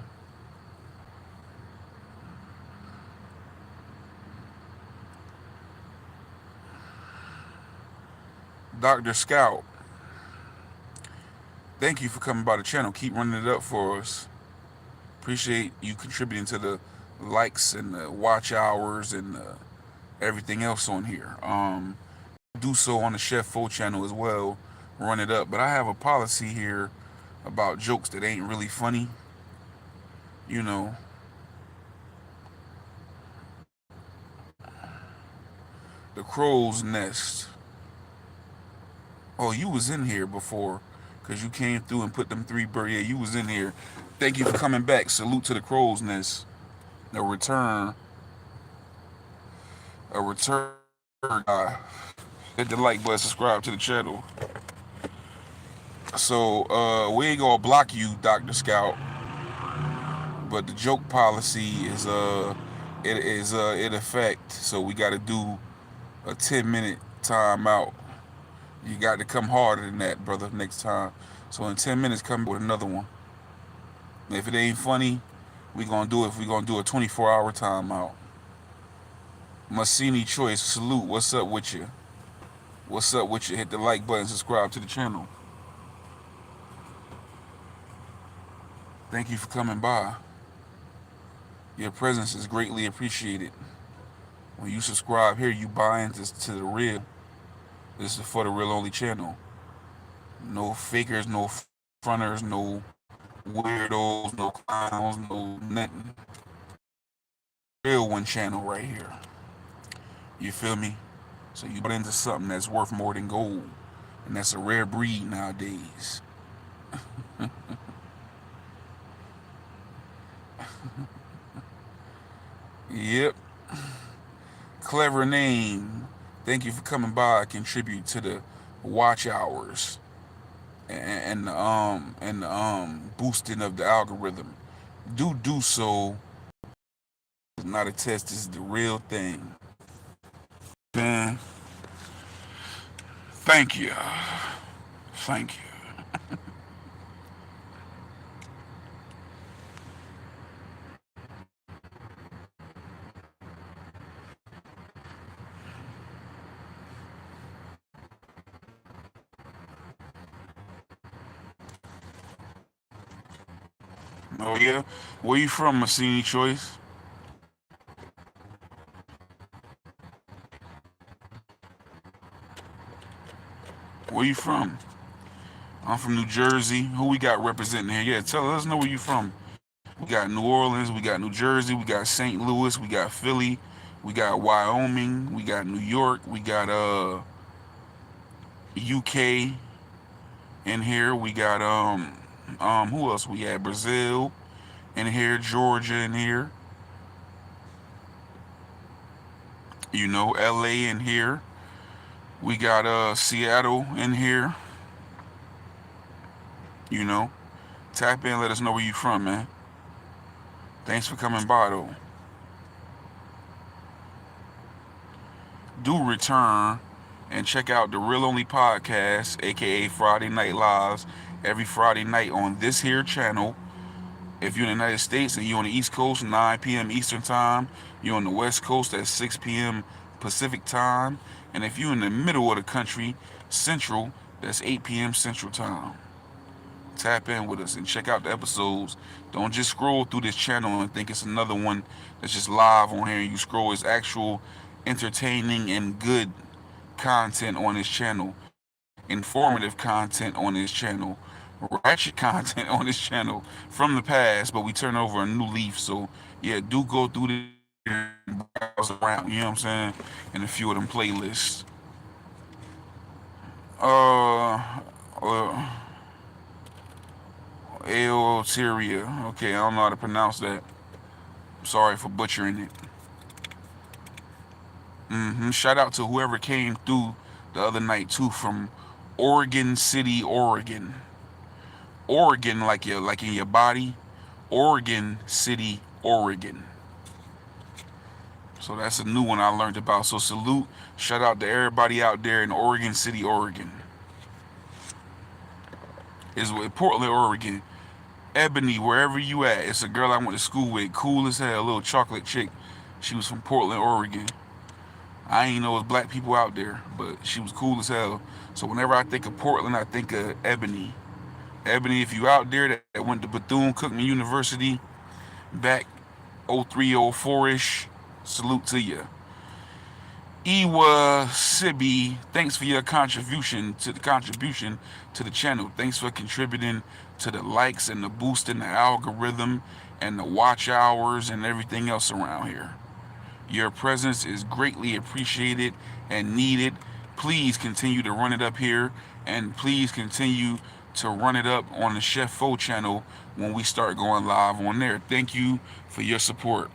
Dr. Scout, thank you for coming by the channel. Keep running it up for us. Appreciate you contributing to the likes and the watch hours and everything else on here. Do so on the Chef Fo channel as well. Run it up. But I have a policy here about jokes that ain't really funny. You know, the crow's nest. Oh, you was in here before, cause you came through and put them 3 birds. Yeah, you was in here. Thank you for coming back. Salute to the crow's nest. A return. A return. Hit the like button. Subscribe to the channel. So we ain't gonna block you, Dr. Scout, but the joke policy is in effect. So we got to do a 10-minute timeout. You got to come harder than that, brother, next time. So in 10 minutes, come with another one. If it ain't funny, we gonna do it. If we gonna do a 24-hour timeout. Massini Choice, salute. What's up with you? What's up with you? Hit the like button, subscribe to the channel. Thank you for coming by. Your presence is greatly appreciated. When you subscribe here, you buy into the real. This is for the real only channel. No fakers, no fronters, no weirdos, no clowns, no nothing. Real one channel right here. You feel me? So you put into something that's worth more than gold. And that's a rare breed nowadays. Yep. Clever name. Thank you for coming by. Contribute to the watch hours and boosting of the algorithm. Do so. It's not a test. This is the real thing. Man, thank you. Thank you. Oh yeah, where you from, Massini Choice? Where you from? I'm from New Jersey. Who we got representing here? Yeah, tell us know where you from. We got New Orleans, we got New Jersey, we got St. Louis, we got Philly, we got Wyoming, we got New York, we got UK in here. We got who else we had? Brazil in here, Georgia in here. You know, LA in here. We got Seattle in here. You know, tap in, let us know where you from, man. Thanks for coming by though. Do return and check out the Real Only Podcast, aka Friday Night Lives, every Friday night on this here channel. If you're in the United States and you're on the East Coast, 9 p.m. Eastern Time. You're on the West Coast at 6 p.m. Pacific Time. And if you're in the middle of the country, Central, that's 8 p.m. Central Time. Tap in with us and check out the episodes. Don't just scroll through this channel and think it's another one that's just live on here. You scroll, it's actual entertaining and good content on this channel, informative content on this channel, ratchet content on this channel from the past, but we turn over a new leaf. So yeah, do go through the browse around, you know what I'm saying, and a few of them playlists. Uh, uh Aoteria. Okay, I don't know how to pronounce that. Sorry for butchering it. Shout out to whoever came through the other night too from Oregon City, Oregon. Oregon, like in your body. Oregon City, Oregon. So that's a new one I learned about. So salute, shout out to everybody out there in Oregon City, Oregon. Is Portland, Oregon. Ebony, wherever you at. It's a girl I went to school with, cool as hell, a little chocolate chick. She was from Portland, Oregon. I ain't know it was black people out there, but she was cool as hell. So whenever I think of Portland, I think of Ebony. Ebony, if you out there that went to Bethune-Cookman University back 03, 04-ish, salute to you. Iwa Sibi, thanks for your contribution to the channel. Thanks for contributing to the likes and the boost in the algorithm and the watch hours and everything else around here. Your presence is greatly appreciated and needed. Please continue to run it up here, and please continue to run it up on the Chef Fo channel when we start going live on there. Thank you for your support.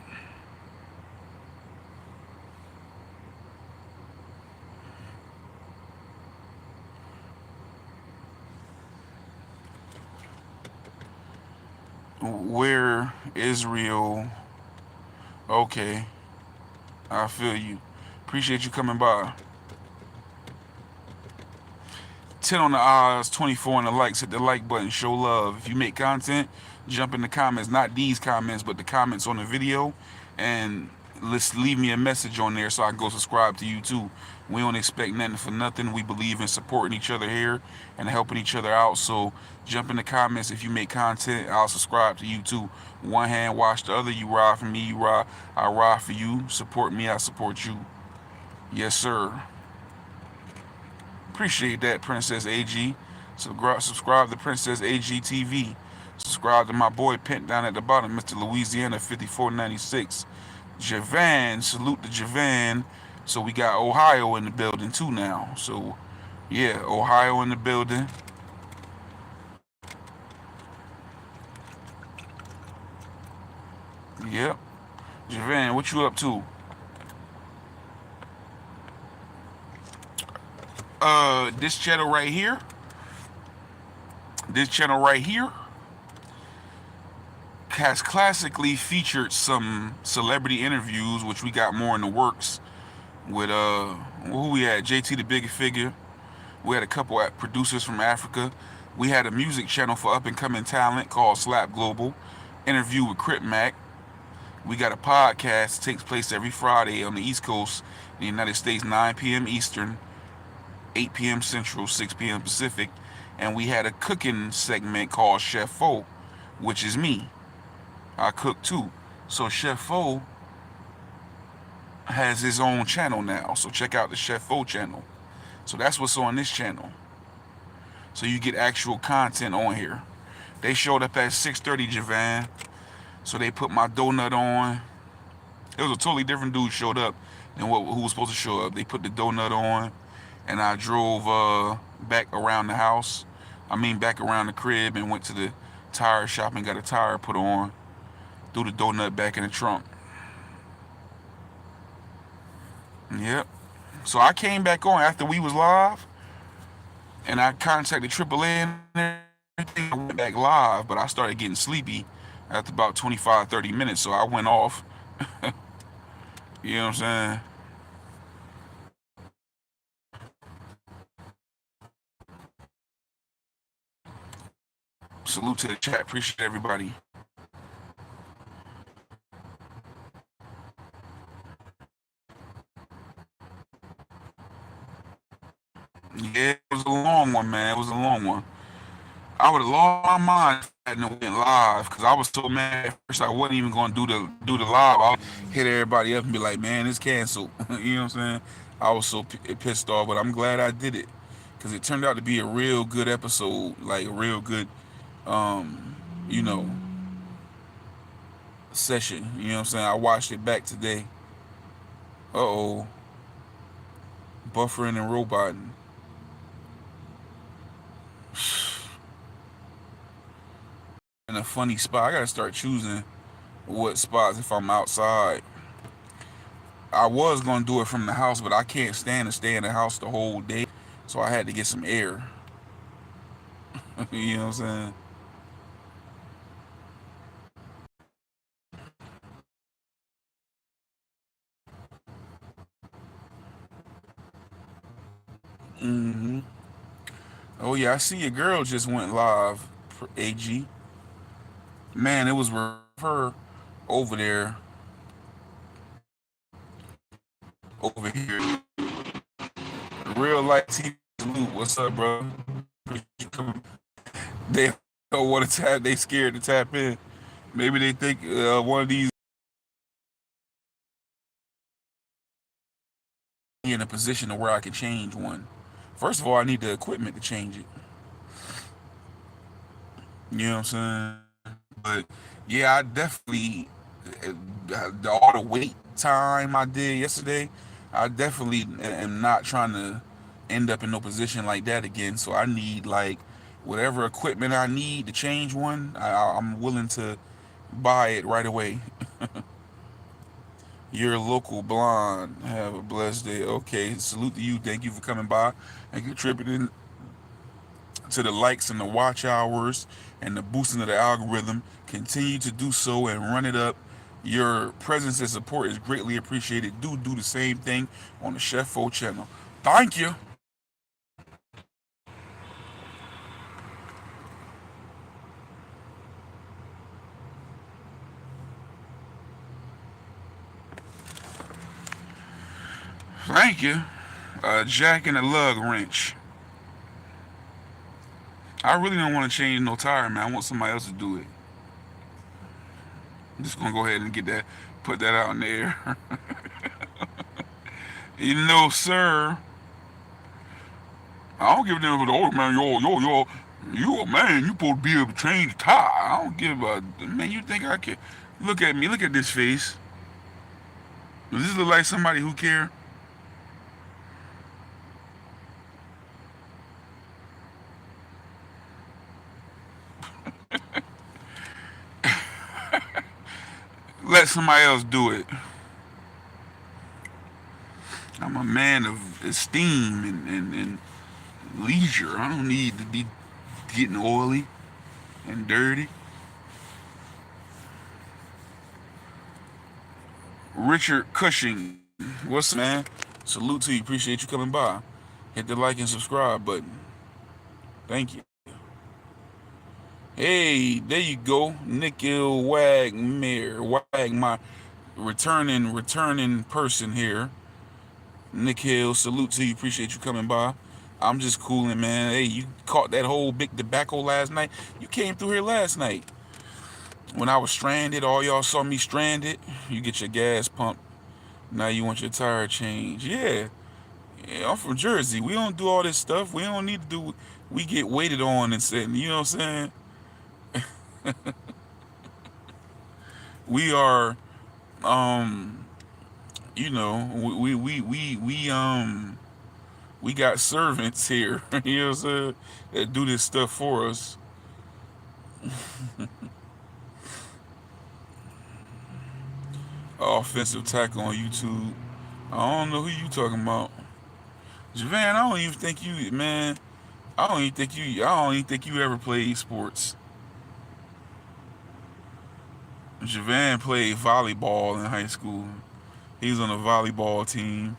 Where Israel? Okay, I feel you. Appreciate you coming by. 10 on the eyes, 24 on the likes. Hit the like button. Show love. If you make content, jump in the comments. Not these comments, but the comments on the video. And let's leave me a message on there so I can go subscribe to you too. We don't expect nothing for nothing. We believe in supporting each other here and helping each other out. So jump in the comments if you make content. I'll subscribe to you too. One hand wash the other. You ride for me, you ride. I ride for you. Support me, I support you. Yes, sir. Appreciate that, Princess AG. Subscribe to Princess AG TV. Subscribe to my boy Pent down at the bottom, Mr. Louisiana 5496. Javan, salute to Javan. So we got Ohio in the building too now. So yeah, Ohio in the building. Yep. Javan, what you up to? This channel right here. This channel right here has classically featured some celebrity interviews, which we got more in the works with who we had, JT the Big Figure. We had a couple of producers from Africa. We had a music channel for up and coming talent called Slap Global. Interview with Crip Mac. We got a podcast that takes place every Friday on the East Coast, in the United States, 9 p.m. Eastern, 8 p.m. Central, 6 p.m. Pacific. And we had a cooking segment called Chef Fo, which is me. I cook too. So Chef Fo has his own channel now. So check out the Chef Fo channel. So that's what's on this channel. So you get actual content on here. They showed up at 6:30, Javan. So they put my donut on. It was a totally different dude showed up than who was supposed to show up. They put the donut on, and I drove back around the house. Back around the crib and went to the tire shop and got a tire put on. Threw the donut back in the trunk. Yep. So I came back on after we was live, and I contacted AAA and everything. I went back live, but I started getting sleepy after about 25, 30 minutes, so I went off. You know what I'm saying? Salute to the chat. Appreciate everybody. Yeah, it was a long one, man. It was a long one. I would have lost my mind if I hadn't went live because I was so mad at first. I wasn't even going to do the live. I would hit everybody up and be like, "Man, it's canceled." You know what I'm saying? I was so pissed off, but I'm glad I did it because it turned out to be a real good episode, like a real good, um, you know, session. You know what I'm saying? I watched it back today. Uh-oh, buffering and roboting. In a funny spot. I gotta start choosing what spots if I'm outside. I was gonna do it from the house, but I can't stand to stay in the house the whole day, so I had to get some air. You know what I'm saying? Hmm. Oh yeah, I see your girl just went live. AG, man, it was her over there, over here. Real life TV salute. What's up, bro? They don't want to tap. They scared to tap in. Maybe they think one of these in a position to where I can change one. First of all, I need the equipment to change it. You know what I'm saying? But yeah, I definitely all the wait time I did yesterday. I definitely am not trying to end up in no position like that again. So I need like whatever equipment I need to change one. I'm willing to buy it right away. You're a local blonde. Have a blessed day. Okay, salute to you. Thank you for coming by and contributing to the likes and the watch hours and the boosting of the algorithm. Continue to do so and run it up. Your presence and support is greatly appreciated. Do the same thing on the Chef Fo channel. Thank you. Thank you. Jack and a lug wrench. I really don't want to change no tire, man. I want somebody else to do it. I'm just gonna go ahead and get that, put that out in the air. Sir, I don't give a damn for the old man. You a man. You supposed to be able to change the tire. I don't give a man. You think I can? Look at me. Look at this face. Does this look like somebody who care? Let somebody else do it. I'm a man of esteem and leisure. I don't need to be getting oily and dirty. Richard Cushing, what's up, man? Salute to you. Appreciate you coming by. Hit the like and subscribe button. Thank you. Hey, there you go. Nikhil Wagmire, returning person here. Nikhil, salute to you. Appreciate you coming by. I'm just cooling, man. Hey, you caught that whole big tobacco last night. You came through here last night. When I was stranded, all y'all saw me stranded. You get your gas pumped. Now you want your tire changed. Yeah, I'm from Jersey. We don't do all this stuff. We don't need to do. We get waited on and said, you know what I'm saying? We are, you know, we got servants here. You know what I'm saying? That do this stuff for us. Offensive tackle on YouTube. I don't know who you talking about. Javan, I don't even think you, man. I don't even think you ever played sports. Javan played volleyball in high school. He was on a volleyball team.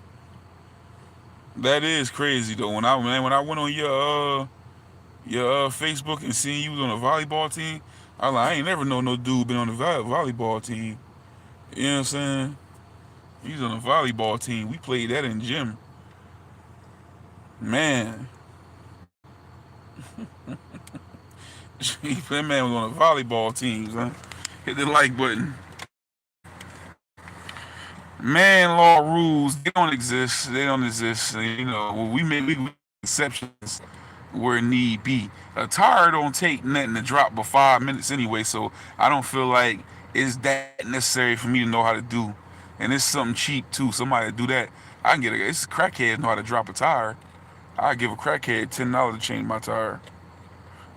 That is crazy though. When I went on your Facebook and seen you was on a volleyball team, I ain't never know no dude been on a volleyball team. You know what I'm saying? He was on a volleyball team. We played that in gym. Man. That man was on a volleyball team, son. Hit the like button. Man, law rules, they don't exist. They don't exist. You know, we make exceptions where need be. A tire don't take nothing to drop but 5 minutes anyway, so I don't feel like it's that necessary for me to know how to do. And it's something cheap too. Somebody to do that. I can get it's crackheads know how to drop a tire. I give a crackhead $10 to change my tire.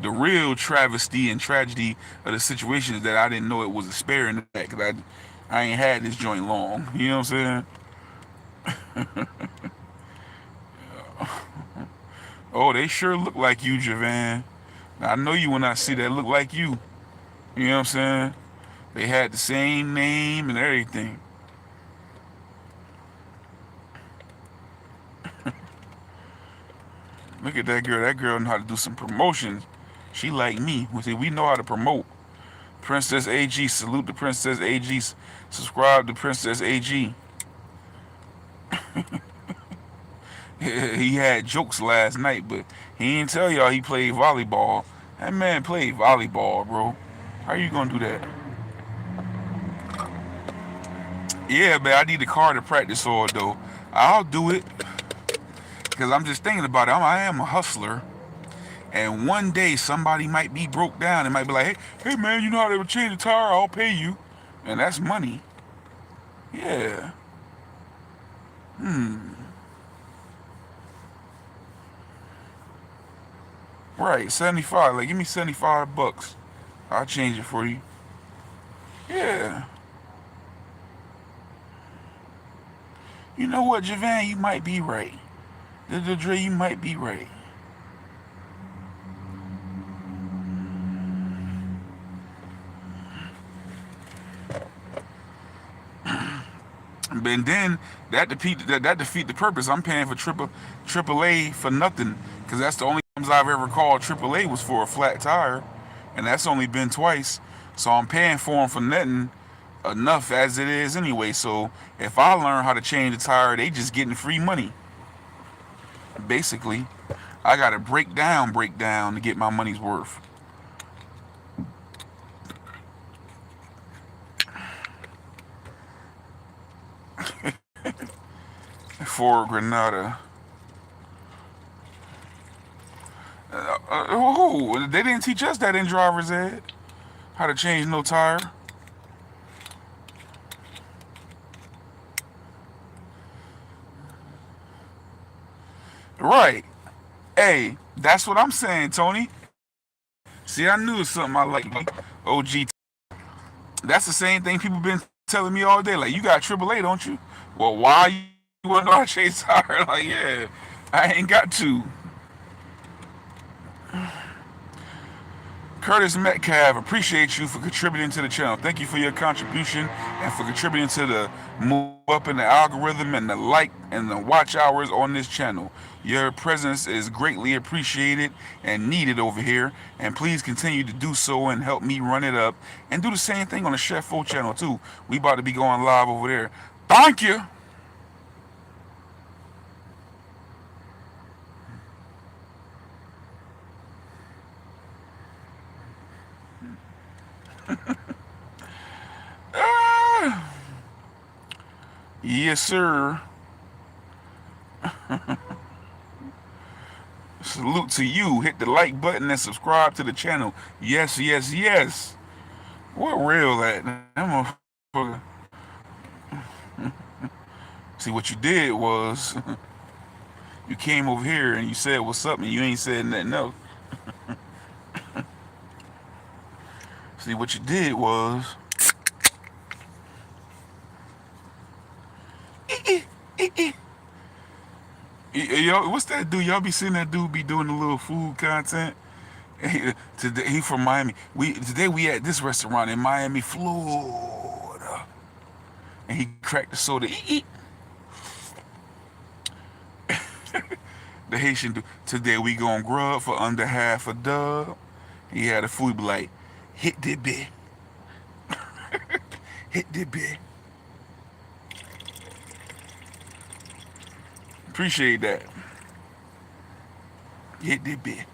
The real travesty and tragedy of the situation is that I didn't know it was a spare in the back because I ain't had this joint long. You know what I'm saying? Oh, they sure look like you, Javan. I know you when I see that look like you. You know what I'm saying? They had the same name and everything. Look at that girl. That girl know how to do some promotions. She like me. We know how to promote. Princess AG, salute to Princess AG. Subscribe to Princess AG. He had jokes last night, but he didn't tell y'all he played volleyball. That man played volleyball, bro. How you gonna do that? Yeah, man, I need a car to practice on, though. I'll do it. Because I'm just thinking about it. I am a hustler. And one day somebody might be broke down and might be like, hey man, you know how to change the tire? I'll pay you. And that's money. Yeah. Right, 75. Like, give me 75 bucks. I'll change it for you. Yeah. You know what, Javan, you might be right. The Dre, you might be right. And then that defeat the purpose. I'm paying for triple A for nothing because that's the only times I've ever called triple A was for a flat tire, and that's only been twice. So I'm paying for them for nothing enough as it is anyway. So if I learn how to change the tire, they just getting free money. Basically, I gotta break down to get my money's worth. For Granada. Oh, they didn't teach us that in driver's ed. How to change no tire. Right. Hey, that's what I'm saying, Tony. See, I knew it was something I like. OG. That's the same thing people been telling me all day. Like, you got AAA, don't you? Well, why you want to know how to change tire? Like, yeah, I ain't got to. Curtis Metcalf, appreciate you for contributing to the channel. Thank you for your contribution and for contributing to the move up in the algorithm and the like and the watch hours on this channel. Your presence is greatly appreciated and needed over here, and please continue to do so and help me run it up. And do the same thing on the Chef Fo channel too. We about to be going live over there. Thank you. Ah, yes, sir. Salute to you. Hit the like button and subscribe to the channel. Yes, yes, yes. What real at? That motherfucker. See, what you did was you came over here and you said what's up and you ain't said nothing else. See, what you did was yo, what's that dude? Y'all be seeing that dude be doing the little food content? Today he from Miami. Today we at this restaurant in Miami, Florida, and he cracked the soda. The Haitian dude. Today we gonna grub for under half a dub. He had a food be like, hit the bit, hit the bit. Appreciate that. Hit the bit.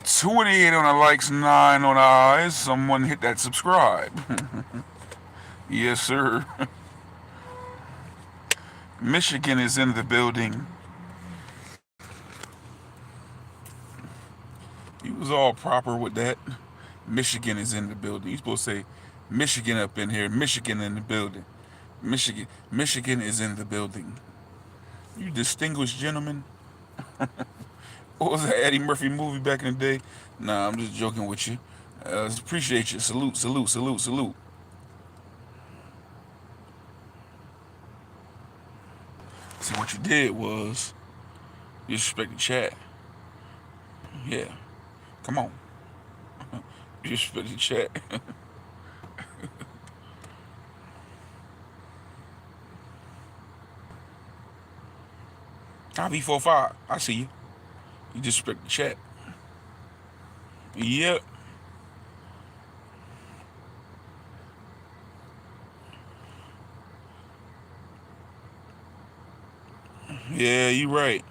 28 on the likes, 9 on the eyes. Someone hit that subscribe. Yes, sir. Michigan is in the building. He was all proper with that. Michigan is in the building. You're supposed to say Michigan up in here. Michigan in the building. Michigan is in the building. You distinguished gentlemen. What was that Eddie Murphy movie back in the day? Nah, I'm just joking with you. Appreciate you. Salute, salute, salute, salute. See, what you did was you disrespect the chat. Yeah. Come on. You disrespect the chat. I'll be 4-5. I see you. You disrespect the chat. Yep. Yeah, you right.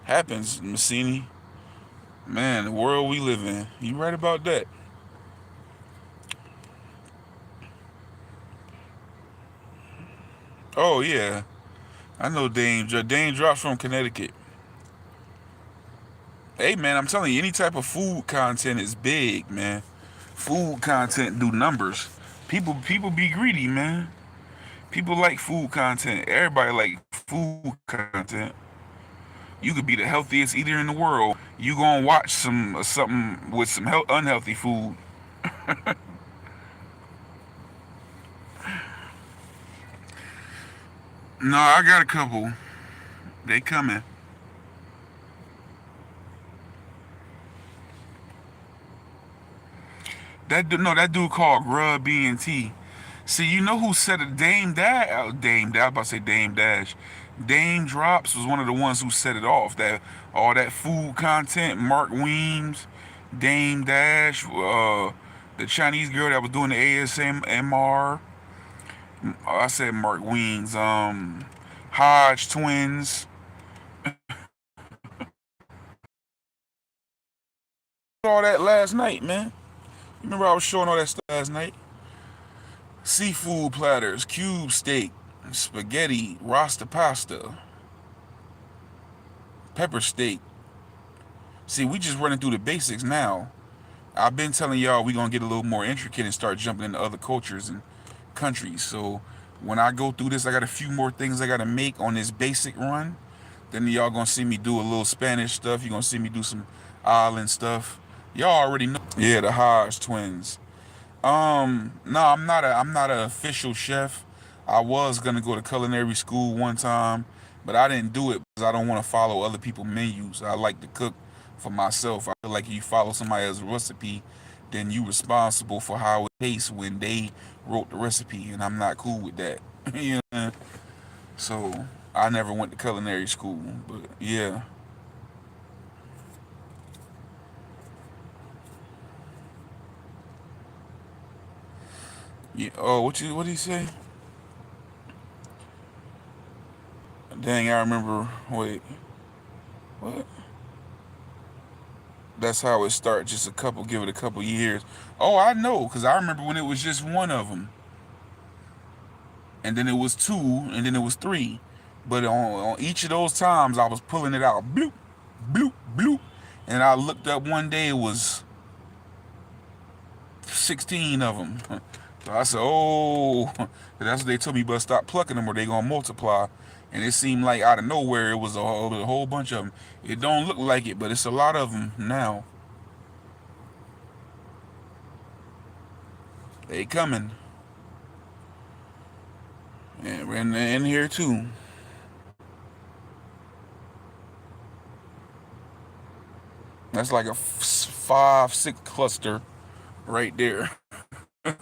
Happens, Massini. Man, the world we live in. You right about that. Oh yeah. I know Dame. Dame drops from Connecticut. Hey man, I'm telling you, any type of food content is big, man. Food content do numbers. People be greedy, man. People like food content. Everybody like food content. You could be the healthiest eater in the world. You gonna watch something with some unhealthy food. No, I got a couple. They coming. That dude called Grub BNT. See, you know who said it? Dame Dash. I was about to say Dame Dash. Dame Drops was one of the ones who set it off. That all that food content. Mark Weems, Dame Dash, the Chinese girl that was doing the ASMR. I said Mark Weems. Hodge twins. All that last night, man. Remember I was showing all that stuff last night. Seafood platters, cube steak, spaghetti, rasta pasta, pepper steak. See, we just running through the basics now. I've been telling y'all we gonna get a little more intricate and start jumping into other cultures and countries. So when I go through this, I got a few more things I gotta make on this basic run. Then y'all gonna see me do a little Spanish stuff. You're gonna see me do some island stuff. Y'all already know. Yeah, the Hodge twins. No, I'm not an official chef. I was gonna go to culinary school one time, but I didn't do it because I don't want to follow other people's menus. I like to cook for myself. I feel like if you follow somebody else's recipe, then you responsible for how it tastes when they wrote the recipe, and I'm not cool with that. You know? So I never went to culinary school, but yeah. Yeah. Oh, what did he say? Dang, I remember. Wait, what? That's how it starts. Just give it a couple years. Oh, I know, cause I remember when it was just one of them, and then it was two, and then it was three. But on each of those times, I was pulling it out, bloop, bloop, bloop, and I looked up one day, it was 16 of them. So I said, oh, that's what they told me. But stop plucking them, or they gonna multiply. And it seemed like out of nowhere, it was a whole bunch of them. It don't look like it, but it's a lot of them now. They coming. And we're in here too. That's like a 5, 6 cluster right there.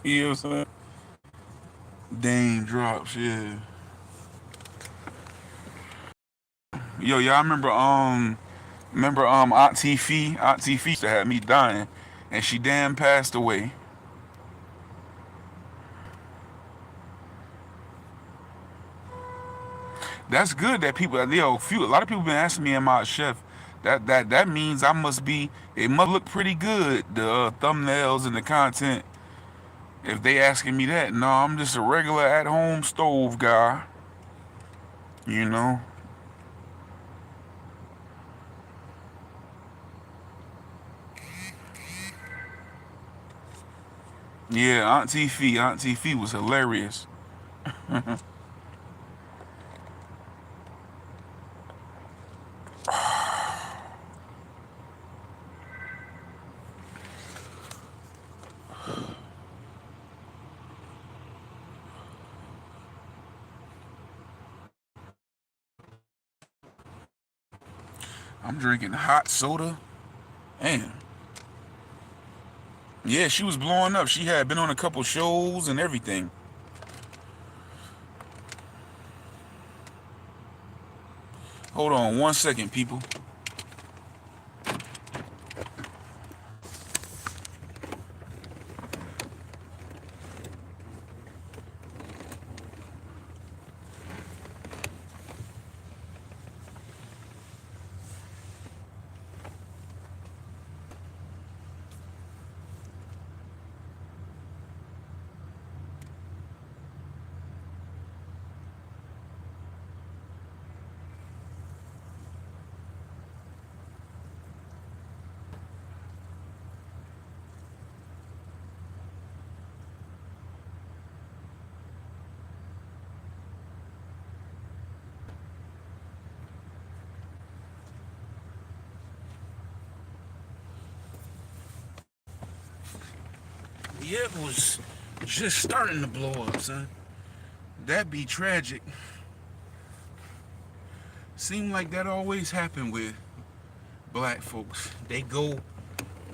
You know what I'm saying? Dame drops, yeah. Yo, y'all remember Auntie Fee? Auntie Fee used to have me dying, and she damn passed away. That's good that people, a lot of people been asking me, am I a chef? That means I must be. It must look pretty good. The thumbnails and the content. If they asking me that, no, I'm just a regular at home stove guy. You know. Yeah, Auntie Fee was hilarious. I'm drinking hot soda. Man, yeah, she was blowing up. She had been on a couple shows and everything. Hold on 1 second, people. Yeah, it was just starting to blow up, son. That'd be tragic. Seemed like that always happened with black folks. They go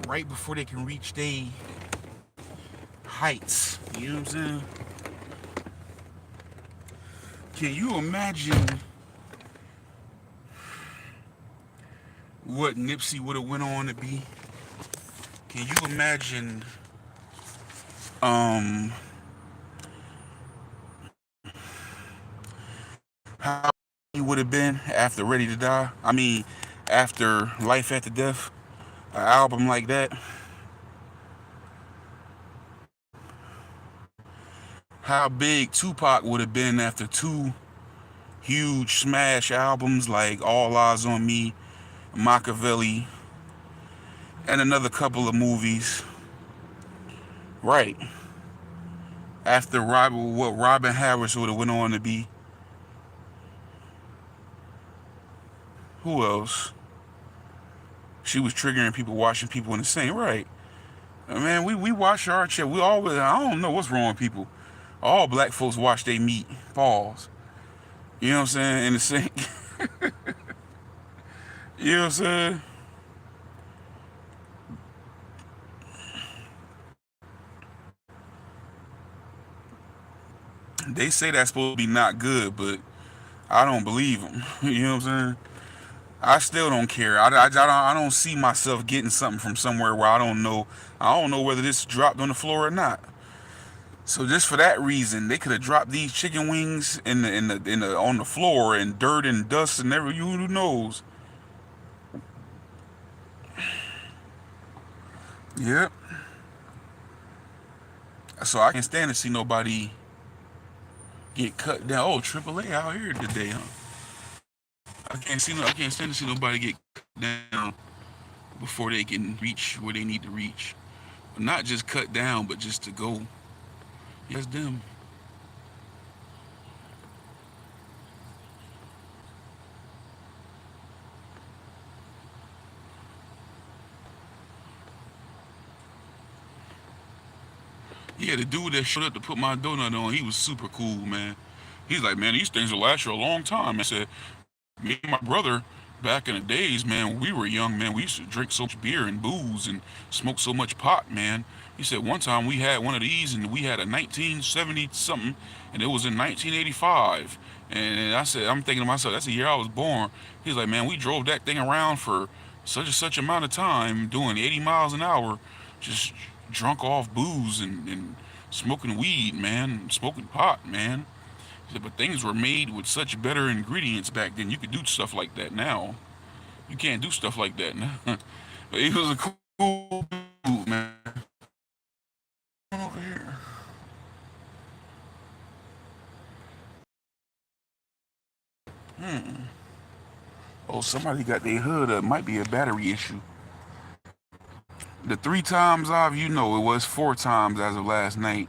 right before they can reach heights. You know what I'm saying? Can you imagine what Nipsey would have went on to be? Can you imagine um how he would have been after Ready to Die? I mean, after Life After Death, an album like that. How big Tupac would have been after two huge smash albums like All Eyes on Me, Machiavelli, and another couple of movies. Right. After what Robin Harris would have went on to be. Who else? She was triggering people, watching people in the same. Right. Man, we watch our shit. We always, I don't know what's wrong with people. All black folks watch they meat. Pause. You know what I'm saying? In the sink. You know what I'm saying? They say that's supposed to be not good, but I don't believe them. You know what I'm saying? I still don't care. I don't see myself getting something from somewhere where I don't know. I don't know whether this dropped on the floor or not. So just for that reason, they could have dropped these chicken wings in the on the floor and dirt and dust and every who knows. Yep. So I can't stand to see nobody get cut down. Oh, AAA out here today, huh? I can't stand to see nobody get cut down before they can reach where they need to reach. Not just cut down, but just to go. Yes, them. Yeah, the dude that showed up to put my donut on, he was super cool, man. He's like, man, these things will last you a long time. I said, me and my brother, back in the days, man, when we were young, man, we used to drink so much beer and booze and smoke so much pot, man. He said one time we had one of these and we had a 1970 something, and it was in 1985. And I said, I'm thinking to myself, that's the year I was born. He's like, man, we drove that thing around for such and such amount of time, doing 80 miles an hour, just drunk off booze and smoking weed, man, smoking pot, man. He said, but things were made with such better ingredients back then. You could do stuff like that now. You can't do stuff like that now. But he was a cool dude, man. Over here. Hmm. Oh, somebody got their hood up. Might be a battery issue. The three times it was four times as of last night.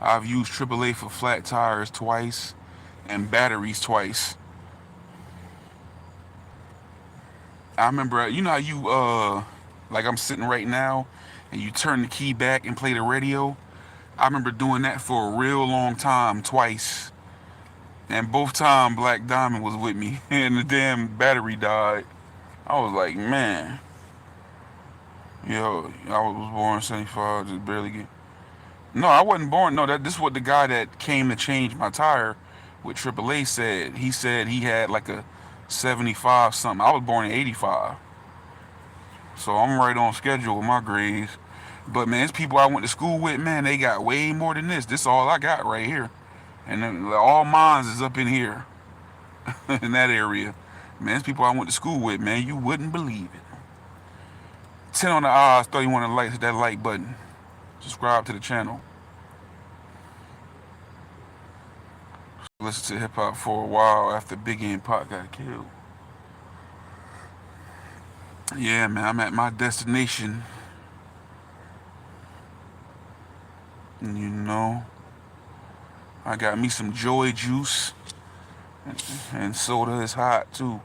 I've used AAA for flat tires twice and batteries twice. I remember, you know how like I'm sitting right now and you turn the key back and play the radio? I remember doing that for a real long time, twice. And both times Black Diamond was with me and the damn battery died. I was like, man, yo, I was born in 75, just barely get. No, I wasn't born. No, this is what the guy that came to change my tire with AAA said. He said he had like a 75 something. I was born in 85. So I'm right on schedule with my grades. But man, it's people I went to school with, man, they got way more than this. This is all I got right here. And then all mines is up in here, in that area. Man, it's people I went to school with, man. You wouldn't believe it. 10 on the odds, 31 on the lights, hit that like button. Subscribe to the channel. Listen to hip hop for a while after Biggie and Pac got killed. Yeah, man, I'm at my destination. You know, I got me some Joy Juice, and soda is hot too.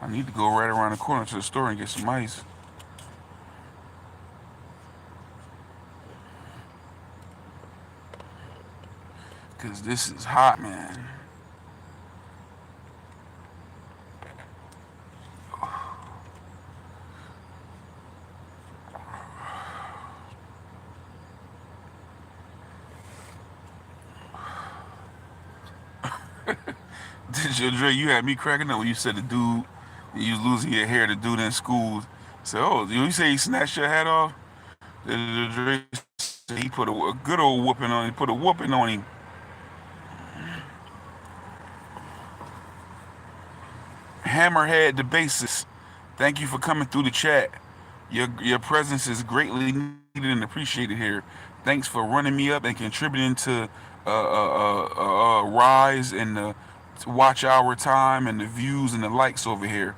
I need to go right around the corner to the store and get some ice. Cause this is hot, man. Dre, you had me cracking up when you said the dude, you was losing your hair, the dude in school. Said, oh, you say he snatched your hat off? Dre said he put a good old whooping on him. He put a whooping on him. Hammerhead the basis. Thank you for coming through the chat. Your presence is greatly needed and appreciated here. Thanks for running me up and contributing to rise in the watch hour time and the views and the likes over here.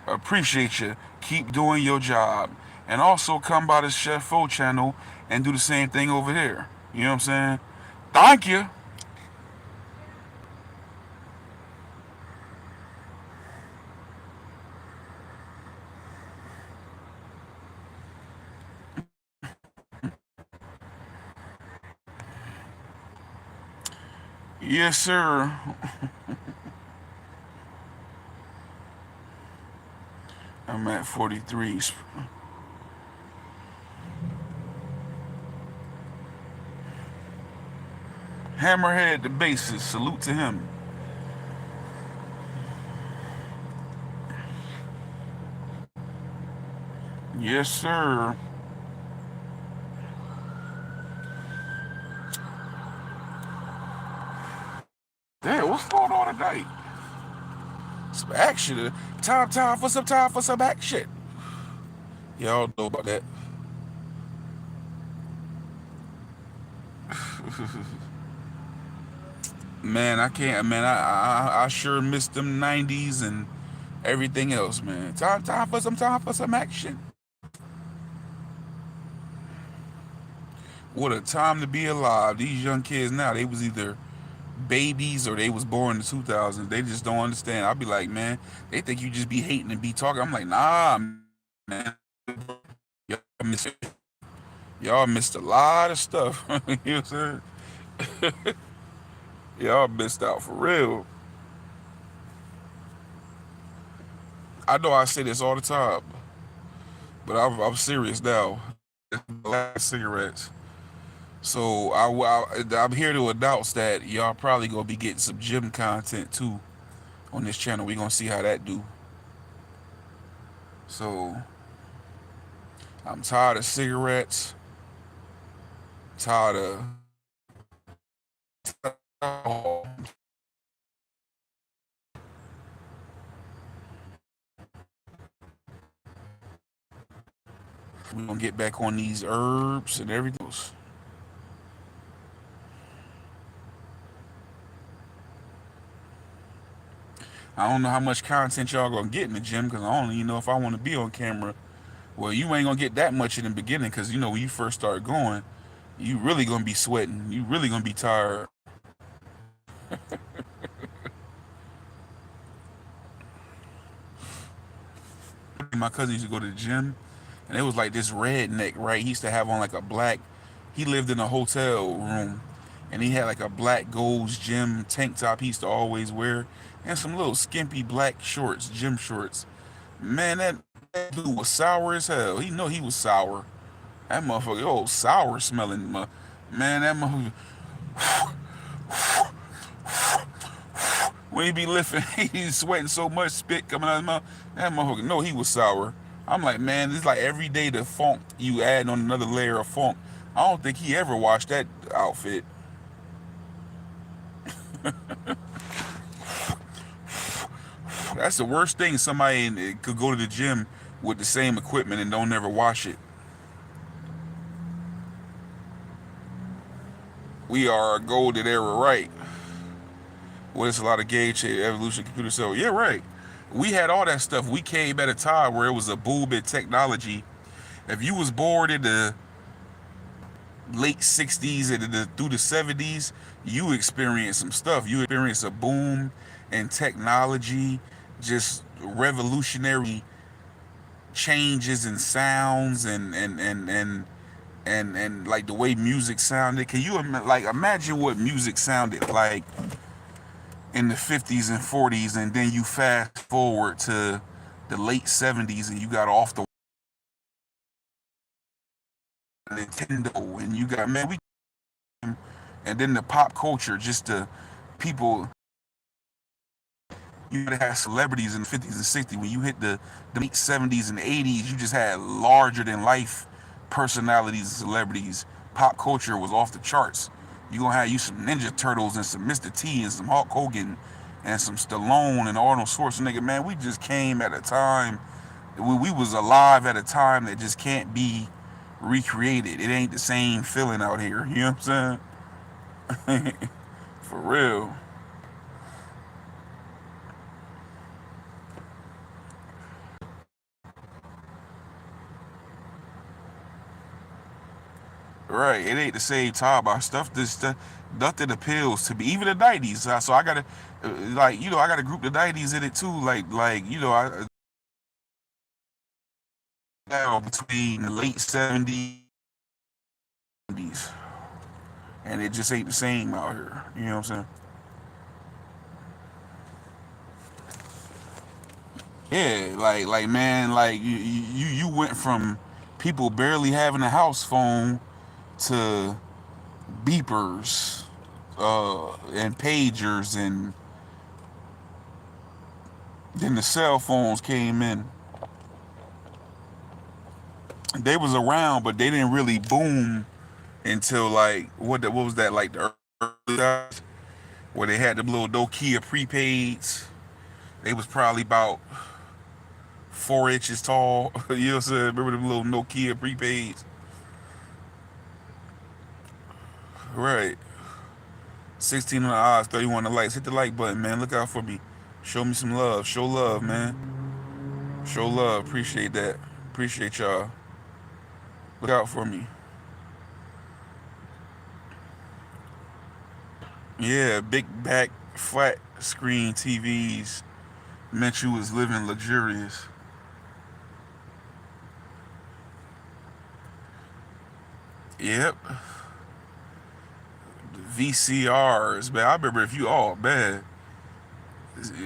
Appreciate you. Keep doing your job. And also come by the Chef Fo channel and do the same thing over here. You know what I'm saying? Thank you. Yes, sir. I'm at 43. Hammerhead the basis. Salute to him. Yes, sir. Damn, what's going on tonight? Some action. Time for some action. Y'all know about that. Man, I can't. Man, I sure miss them '90s and everything else, man. Time for some action. What a time to be alive. These young kids now, they was either babies or they was born in the 2000s. They just don't understand. I'll be like, man, they think you just be hating and be talking. I'm like, nah, man. Y'all missed, y'all missed a lot of stuff. You know what I'm saying? Y'all missed out for real. I know I say this all the time, but I'm serious now. Last cigarettes. So I'm here to announce that y'all probably gonna be getting some gym content too on this channel. We gonna see how that do. So I'm tired of cigarettes. Tired of alcohol. We gonna get back on these herbs and everything else. I don't know how much content y'all gonna get in the gym because I don't even know if I want to be on camera. Well, you ain't gonna get that much in the beginning because you know when you first start going, you really gonna be sweating. You really gonna be tired. My cousin used to go to the gym, and it was like this redneck, right? He used to have on like a black. He lived in a hotel room, and he had like a black Gold's gym tank top he used to always wear, and some little skimpy black shorts, gym shorts. Man, that dude was sour as hell. He know he was sour. That motherfucker, old sour smelling. Man, that motherfucker. When he be lifting, he's sweating so much, spit coming out of his mouth. That motherfucker, no, he was sour. I'm like, man, it's like every day the funk, you add on another layer of funk. I don't think he ever washed that outfit. That's the worst thing. Somebody could go to the gym with the same equipment and don't ever wash it. We are a golden era, right? Well, it's a lot of gauge evolution computer. So yeah, right. We had all that stuff. We came at a time where it was a boom in technology. If you was born in the late 60s and through the 70s, you experienced some stuff. You experienced a boom in technology, just revolutionary changes in sounds and like the way music sounded. Can you like imagine what music sounded like in the 50s and 40s, and then you fast forward to the late 70s and you got off the Nintendo and you got man we and then the pop culture, just the people You gotta have celebrities in the 50s and 60s. When you hit the late 70s and 80s, you just had larger than life personalities and celebrities. Pop culture was off the charts. You gonna have you some Ninja Turtles and some Mr. T and some Hulk Hogan and some Stallone and Arnold Schwarzenegger. Man, we just came at a time. We was alive at a time that just can't be recreated. It ain't the same feeling out here. You know what I'm saying? For real. Right. It ain't the same time. Our stuff, this stuff, nothing appeals to me. Even the '90s. So I gotta, like, I gotta group the '90s in it too. I now between the late '70s, and it just ain't the same out here. You know what I'm saying? Yeah. Man, like you went from people barely having a house phone to beepers, and pagers, and then the cell phones came in. They was around, but they didn't really boom until like what was that, like the early days where they had the little Nokia prepaids. They was probably about 4 inches tall. You know what I'm saying? Remember the little Nokia prepaids? Right. 16 on the odds, 31 the likes. Hit the like button, man. Look out for me. Show me some love. Show love, man. Show love. Appreciate that. Appreciate y'all. Look out for me. Yeah, big back, flat screen TVs meant you was living luxurious. Yep. VCRs, man. I remember if you, oh man,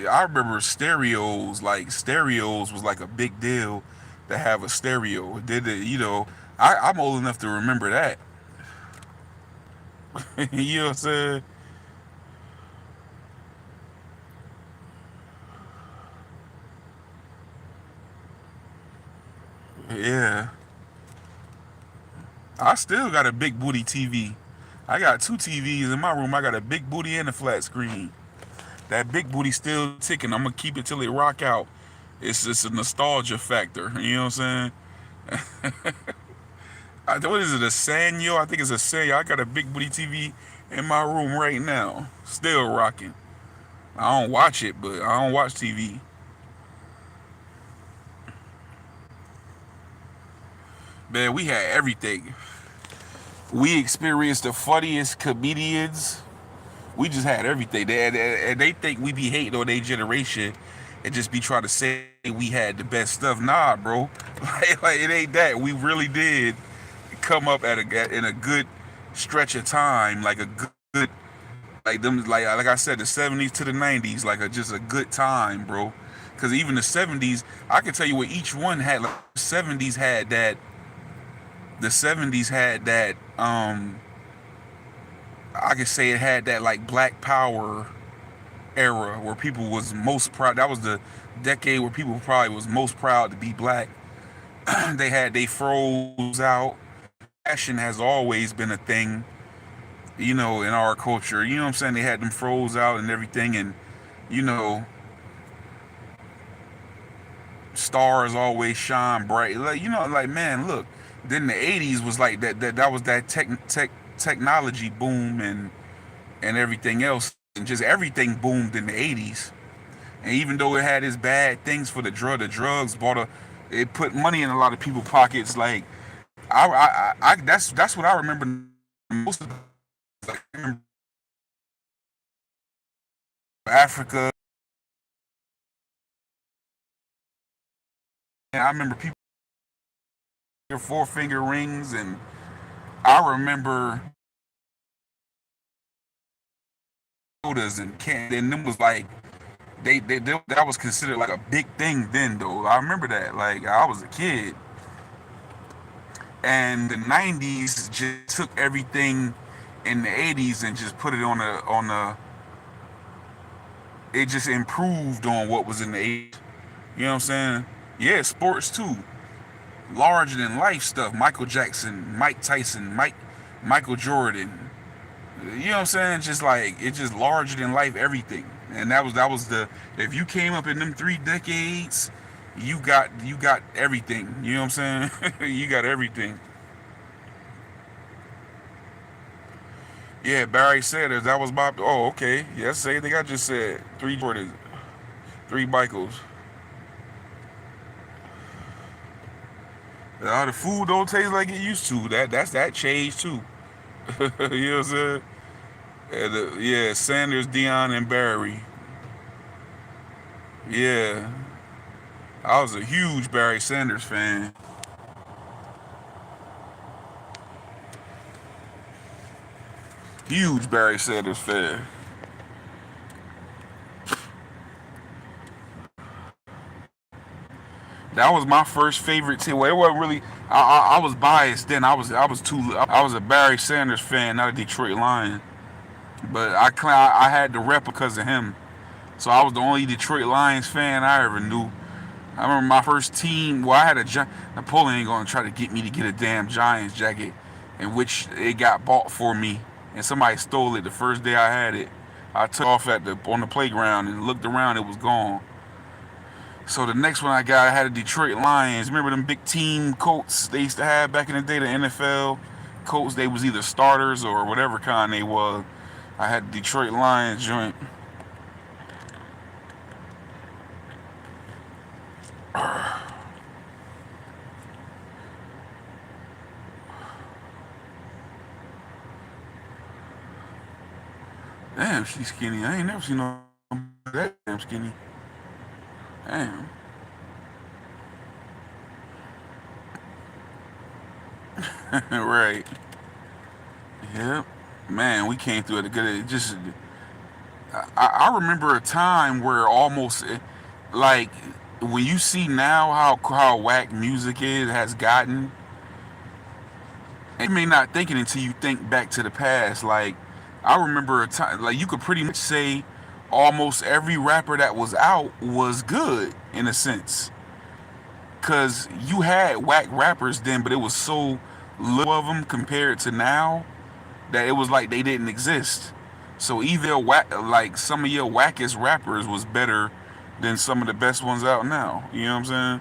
I remember stereos. Like stereos was like a big deal to have a stereo. Did it? I'm old enough to remember that. You know what I'm saying? Yeah. I still got a big booty TV. I got two TVs in my room. I got a big booty and a flat screen. That big booty still ticking. I'm gonna keep it till it rock out. It's just a nostalgia factor. You know what I'm saying? What is it? A Sanyo? I think it's a Sanyo. I got a big booty TV in my room right now, still rocking. I don't watch it, but I don't watch TV. Man, we had everything. We experienced the funniest comedians. We just had everything. And they think we be hating on their generation and just be trying to say we had the best stuff. Nah, bro. Like it ain't that. We really did come up in a good stretch of time, like a good, like them, like I said, the '70s to the '90s, like just a good time, bro. Because even the '70s, I can tell you what each one had. Like '70s had that. The '70s had that. I could say it had that like Black Power era where people was most proud. That was the decade where people probably was most proud to be black. They froze out. Fashion has always been a thing, in our culture. You know what I'm saying? They had them froze out and everything, and you know, stars always shine bright. Like like man, look. Then the '80s was like that was that technology boom and everything else, and just everything boomed in the '80s. And even though it had its bad things for the drugs it put money in a lot of people's pockets. Like that's what I remember most of. Like, I remember Africa. And I remember people their four finger rings, and I remember sodas and candy, and them was like that was considered like a big thing then. Though I remember that, like I was a kid, and the '90s just took everything in the '80s and just put it on a it just improved on what was in the 80s. You know what I'm saying? Yeah, sports too. Larger than life stuff. Michael Jackson, Mike Tyson, Michael Jordan. You know what I'm saying? Just like it's just larger than life everything. And that was the if you came up in them 3 decades, you got everything. You know what I'm saying? You got everything. Yeah, Barry Sanders. That was my. Oh, okay. Yes, same thing I just said. 3 Jordans, 3 Michaels. The food don't taste like it used to. That changed too. You know what I'm saying? Yeah, Sanders, Dion, and Barry. Yeah, I was a huge Barry Sanders fan. Huge Barry Sanders fan. That was my first favorite team. Well, it wasn't really. I was biased then. I was a Barry Sanders fan, not a Detroit Lion. But I had the rep because of him. So I was the only Detroit Lions fan I ever knew. I remember my first team. Well, I had Napoleon ain't gonna try to get me to get a damn Giants jacket, in which it got bought for me, and somebody stole it the first day I had it. I took off on the playground and looked around. It was gone. So the next one I got, I had a Detroit Lions. Remember them big team coats they used to have back in the day, the NFL coats? They was either starters or whatever kind they was. I had the Detroit Lions joint. Damn, she's skinny. I ain't never seen no that damn skinny. Damn. Right. Yep. Man, we came through it good. It just I remember a time where almost like when you see now how whack music has gotten, and you may not think it until you think back to the past. Like I remember a time like you could pretty much say almost every rapper that was out was good in a sense, cause you had whack rappers then, but it was so little of them compared to now that it was like they didn't exist. So either like some of your wackest rappers was better than some of the best ones out now. You know what I'm saying?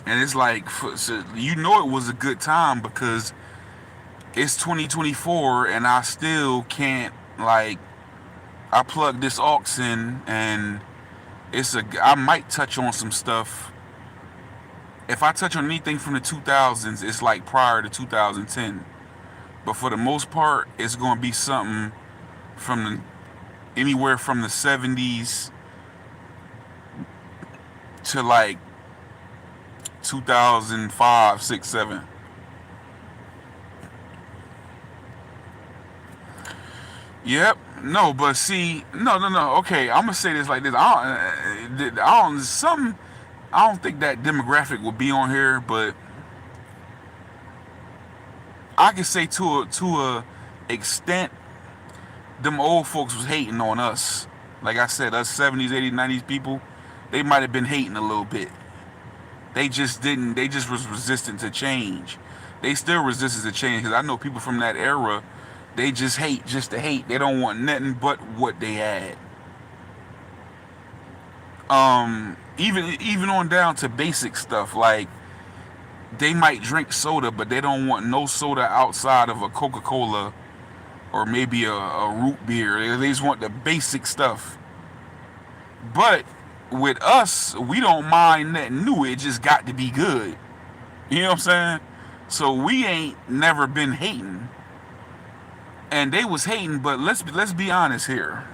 And it's like, so you know, it was a good time because it's 2024 and I still can't like I plug this aux in and I might touch on some stuff. If I touch on anything from the 2000s, it's like prior to 2010. But for the most part, it's gonna be something from anywhere from the 70s to like 2005, 6, 7. Yep. No, but see, no. Okay, I'm gonna say this like this. I don't. Some. I don't think that demographic will be on here, but I can say to a extent, them old folks was hating on us. Like I said, us 70s, 80s, 90s people, they might have been hating a little bit. They just didn't. They just was resistant to change. They still resistant to change because I know people from that era. They just hate just to hate. They don't want nothing but what they had. Even on down to basic stuff like they might drink soda, but they don't want no soda outside of a Coca-Cola or maybe a root beer. They just want the basic stuff. But with us, we don't mind nothing new. It just got to be good. You know what I'm saying? So we ain't never been hating, and they was hating. But let's be honest here.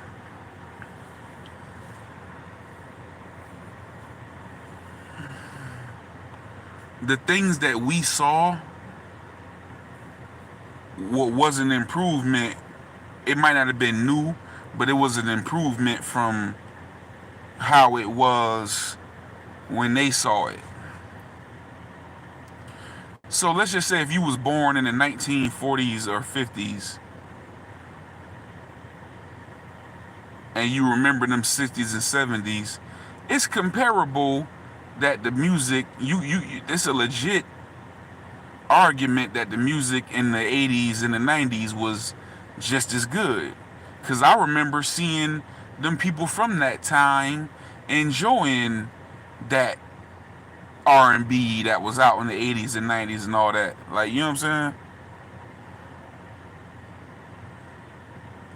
The things that we saw, what was an improvement. It might not have been new, but it was an improvement from how it was when they saw it. So let's just say if you was born in the 1940s or 50s, and you remember them 60s and 70s, it's comparable that the music it's a legit argument that the music in the 80s and the 90s was just as good. Cause I remember seeing them people from that time enjoying that R&B that was out in the 80s and 90s and all that. Like, you know what I'm saying?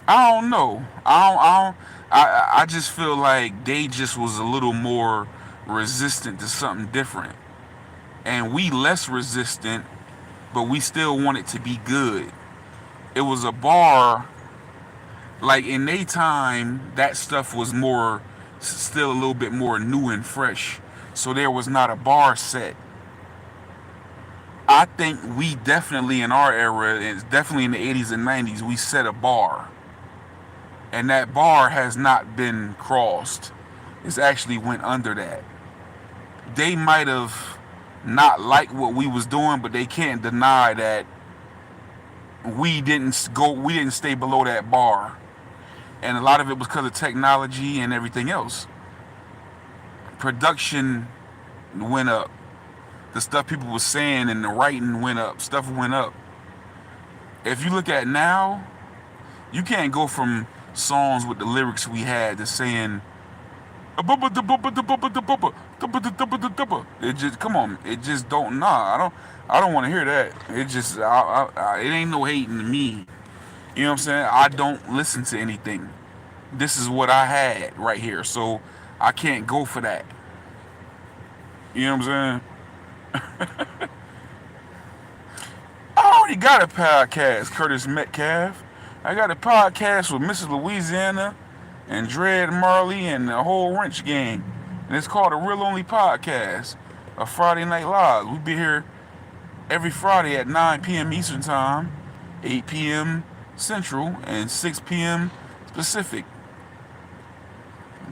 I don't know. I just feel like they just was a little more resistant to something different. And we less resistant, but we still want it to be good. It was a bar, like in their time, that stuff was more, still a little bit more new and fresh. So there was not a bar set. I think we definitely in our era, it's definitely in the 80s and 90s, we set a bar. And that bar has not been crossed. It's actually went under that. They might have not liked what we was doing, but they can't deny that we didn't stay below that bar. And a lot of it was because of technology and everything else. Production went up. The stuff people were saying and the writing went up. Stuff went up. If you look at now, you can't go from songs with the lyrics we had to saying it just, come on, it just don't, nah, I don't want to hear that. It just it ain't no hating to me. You know what I'm saying? I don't listen to anything. This is what I had right here, so I can't go for that. You know what I'm saying? I already got a podcast, Curtis Metcalf. I got a podcast with Mrs. Louisiana and Dread Marley and the whole Wrench gang. And it's called a Real Only Podcast, a Friday Night Live. We be here every Friday at 9 p.m. Eastern Time, 8 p.m. Central, and 6 p.m. Pacific.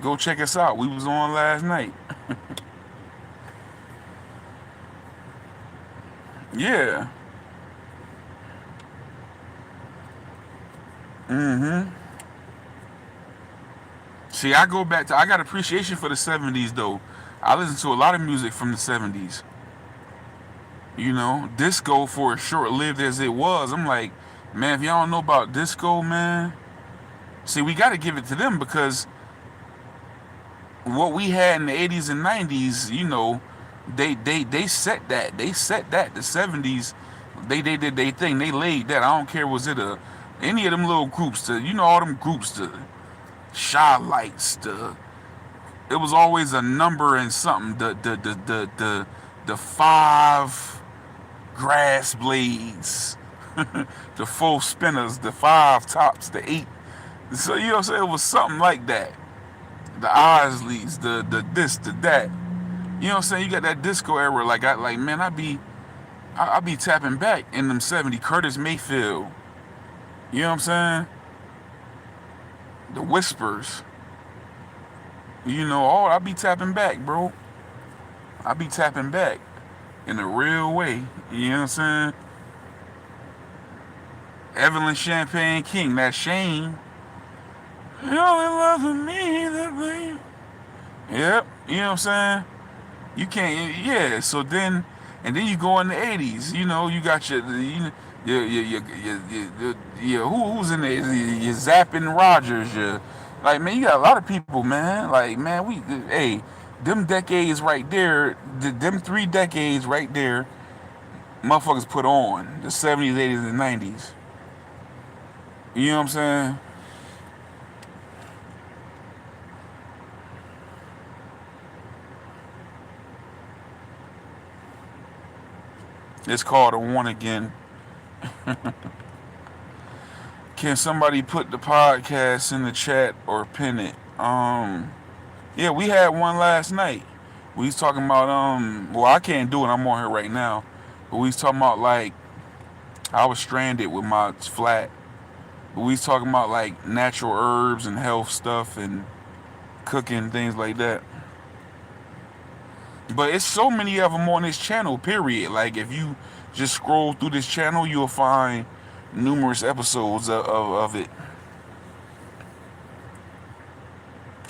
Go check us out. We was on last night. Yeah. Mm-hmm. See, I go back to, I got appreciation for the 70s though. I listen to a lot of music from the 70s. You know, disco, for as short lived as it was, I'm like, man, if y'all don't know about disco, man, see, we got to give it to them because what we had in the 80s and 90s, you know, they set that. They set that. The 70s, they did their thing. They laid that. I don't care, was it any of them little groups, you know, all them groups, the Shy Lights, it was always a number and something. The five grass blades, the four spinners, the five tops, the eight. So you know what I'm saying? It was something like that. The Isleys, the this, the that. You know what I'm saying? You got that disco era. Like man, I be tapping back in them 70s. Curtis Mayfield. You know what I'm saying? The Whispers. You know, I be tapping back, bro. I be tapping back in a real way. You know what I'm saying? Evelyn Champagne King, that Shane. You only love me, that way. Yep, you know what I'm saying? You can't, yeah. So then, and then you go in the 80s. You know, you got who's in there? Your Zapping Rogers. Like, man, you got a lot of people, man. Like, man, hey, them decades right there, them 3 decades right there, motherfuckers put on the 70s, 80s, and 90s. You know what I'm saying? It's called a one again. Can somebody put the podcast in the chat or pin it? Yeah, we had one last night. We was talking about well, I can't do it. I'm on here right now. But we was talking about like I was stranded with my flat. But we was talking about like natural herbs and health stuff and cooking things like that. But it's so many of them on this channel, period. Like, if you just scroll through this channel, you'll find numerous episodes of it.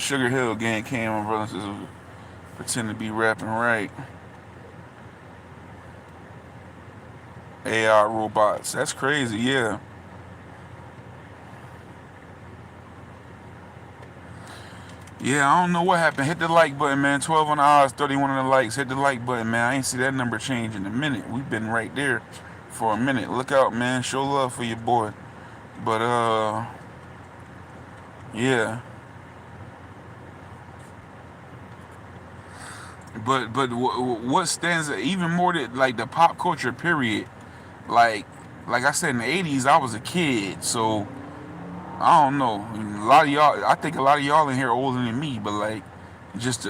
Sugar Hill Gang came on, brothers and pretend to be rapping right. AI robots. That's crazy, yeah. Yeah, I don't know what happened. Hit the like button, man. 12 on the odds, 31 on the likes. Hit the like button, man. I ain't see that number change in a minute. We've been right there for a minute. Look out, man. Show love for your boy. But yeah. But what stands even more than like the pop culture period? Like like I said in the '80s, I was a kid, so I don't know. A lot of y'all, I think a lot of y'all in here are older than me, but like just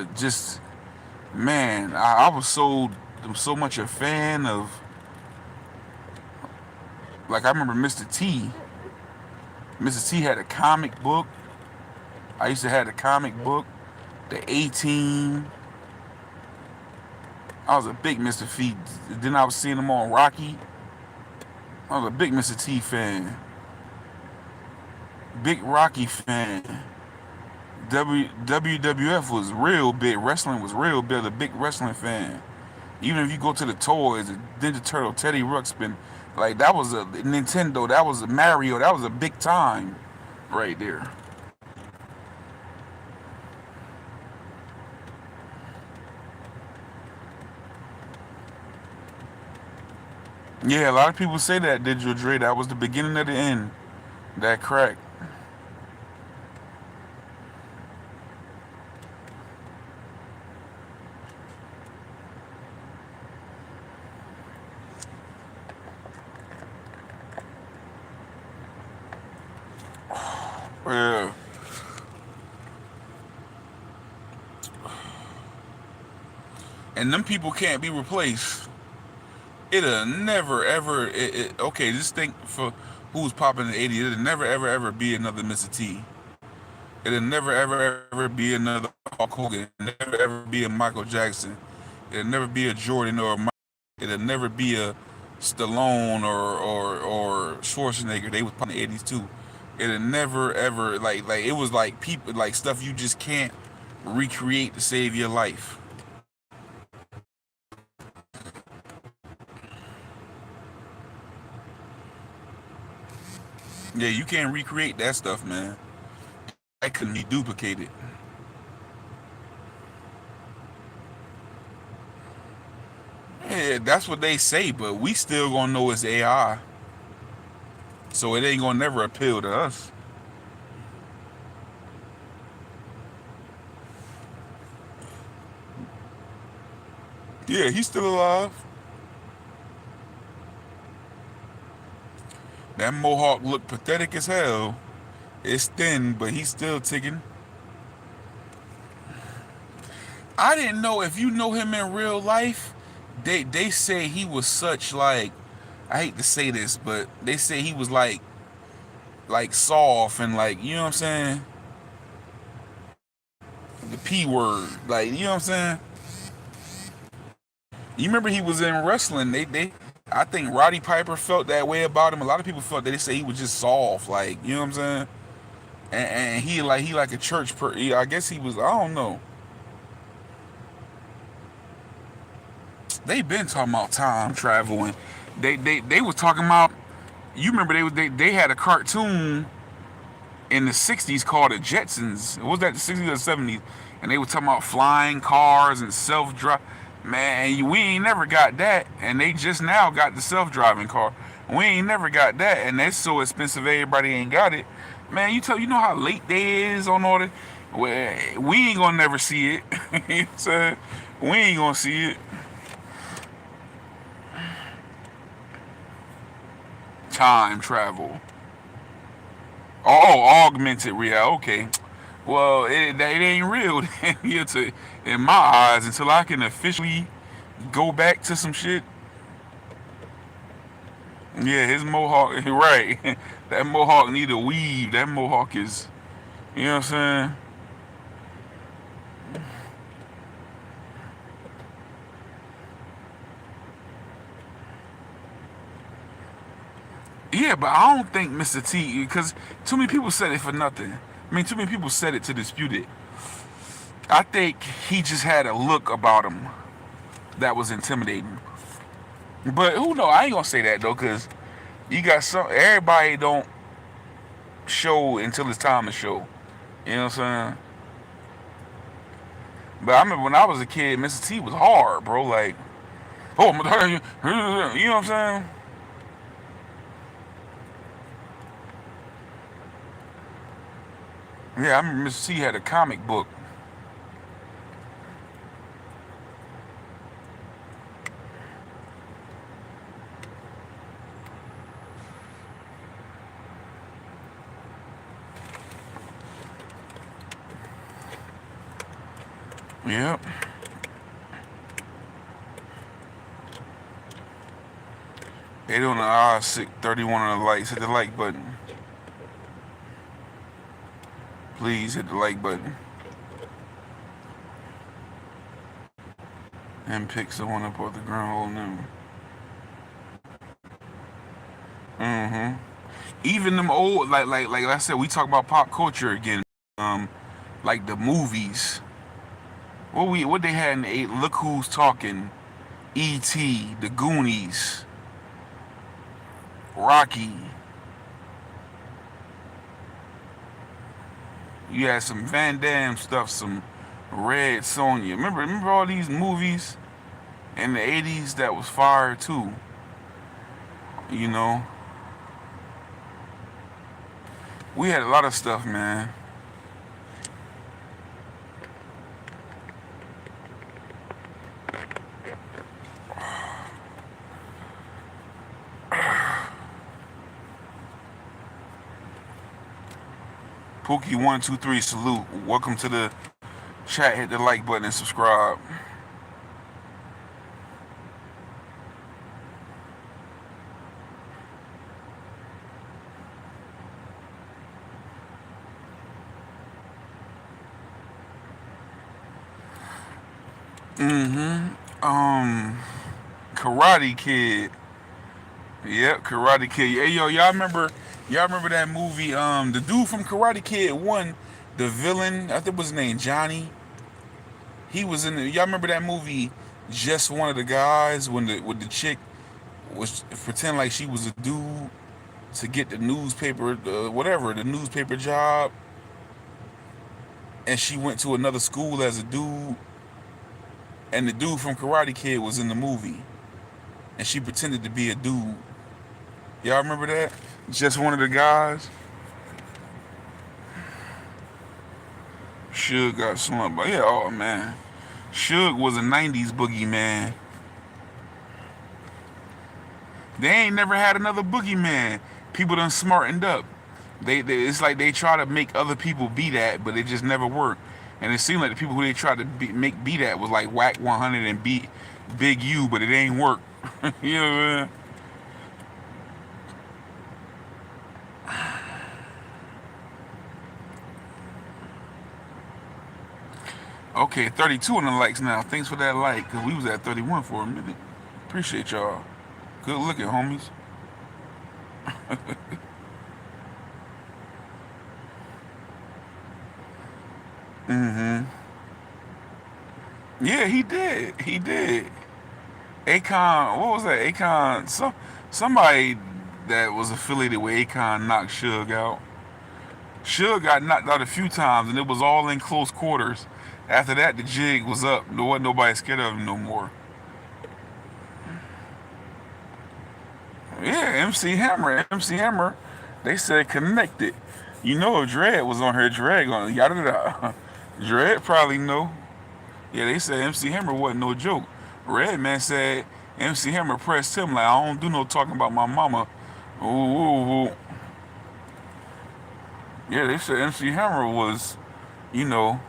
man, I was so much a fan of. Like I remember Mr. T. Mr. T had a comic book. I used to have the comic book, the A-Team. I was a big Mr. T. Then I was seeing him on Rocky. I was a big Mr. T fan. Big Rocky fan. WWF was real big. Wrestling was real big. A big wrestling fan. Even if you go to the toys, the Ninja Turtle, Teddy Ruxpin, like that was a Nintendo, that was a Mario, that was a big time right there. Yeah, a lot of people say that Digital Dre, that was the beginning of the end. That crack. Yeah. And them people can't be replaced. It'll never ever. Okay, just think for who was popping in the '80s. It'll never ever ever be another Mr. T. It'll never ever ever be another Hulk Hogan. It'll never ever be a Michael Jackson. It'll never be a Jordan or a Mike. It'll never be a Stallone or Schwarzenegger. They was popping in the '80s too. It'll never ever like it was like people like stuff you just can't recreate to save your life. Yeah, you can't recreate that stuff, man. That couldn't be duplicated. Yeah, that's what they say, but we still gonna know it's AI, so it ain't gonna never appeal to us. Yeah, he's still alive. That mohawk looked pathetic as hell. It's thin, but he's still ticking. I didn't know if you know him in real life. They say he was such like I hate to say this, but they say he was like soft and like you know what I'm saying. The P word, like you know what I'm saying. You remember he was in wrestling. I think Roddy Piper felt that way about him. A lot of people felt that they say he was just soft, like you know what I'm saying. And he like a church per. I guess he was. I don't know. They been talking about time traveling. They was talking about. You remember they had a cartoon in the '60s called the Jetsons. Was that the '60s or '70s? And they were talking about flying cars and self drive. Man, we ain't never got that, and they just now got the self driving car. We ain't never got that, and that's so expensive. Everybody ain't got it. Man, you know how late they is on all that. Well, we ain't gonna never see it. You know what I'm saying? We ain't gonna see it. Time travel. Oh, augmented reality. Okay. Well, it ain't real here in my eyes until I can officially go back to some shit. Yeah, his mohawk, right? That mohawk need a weave. That mohawk is, you know what I'm saying? Yeah, but I don't think Mr. T, because too many people said it for nothing. I mean, too many people said it to dispute it. I think he just had a look about him that was intimidating. But who know? I ain't gonna say that though, cause you got some. Everybody don't show until it's time to show. You know what I'm saying? But I remember when I was a kid, Mr. T was hard, bro. Like, oh, you know what I'm saying? Yeah, I remember Mr. T had a comic book. Yep. They doing the sick 31 on the likes. Hit the like button. Please hit the like button. And pick someone up off the ground holding them. Mm-hmm. Even them old, like I said, we talk about pop culture again. Um, like the movies. What they had in the eight? Look Who's Talking, E.T., The Goonies, Rocky. You had some Van Damme stuff, some Red Sonja. Remember all these movies in the 80s that was fire too. You know, we had a lot of stuff, man. Pookie123 salute. Welcome to the chat. Hit the like button and subscribe. Mm-hmm. Karate Kid. Yep, Karate Kid. Hey yo, y'all remember that movie? The dude from Karate Kid 1, the villain, I think was his name Johnny. He was in the y'all remember that movie Just One of the Guys when the chick was pretend like she was a dude to get the newspaper whatever, the newspaper job, and she went to another school as a dude, and the dude from Karate Kid was in the movie, and she pretended to be a dude. Y'all remember that? Just One of the Guys. Suge got slumped, but yeah, oh man, Suge was a '90s boogeyman. They ain't never had another boogeyman. People done smartened up. It's like they try to make other people be that, but it just never worked. And it seemed like the people who they tried to make be that was like Whack 100 and Big U, but it ain't work. You know what I mean? Okay, 32 on the likes now. Thanks for that like, cause we was at 31 for a minute. Appreciate y'all. Good looking, homies. Mm-hmm. Yeah, he did. He did. Akon, what was that? Akon, somebody that was affiliated with Akon knocked Suge out. Suge got knocked out a few times, and it was all in close quarters. After that, the jig was up. There wasn't nobody scared of him no more. Yeah, MC Hammer. They said connected. You know, if Dread was on her, Dread on yada yada. Dread probably know. Yeah, they said MC Hammer wasn't no joke. Redman said MC Hammer pressed him like, I don't do no talking about my mama. Ooh, ooh, ooh. Yeah, they said MC Hammer was, you know,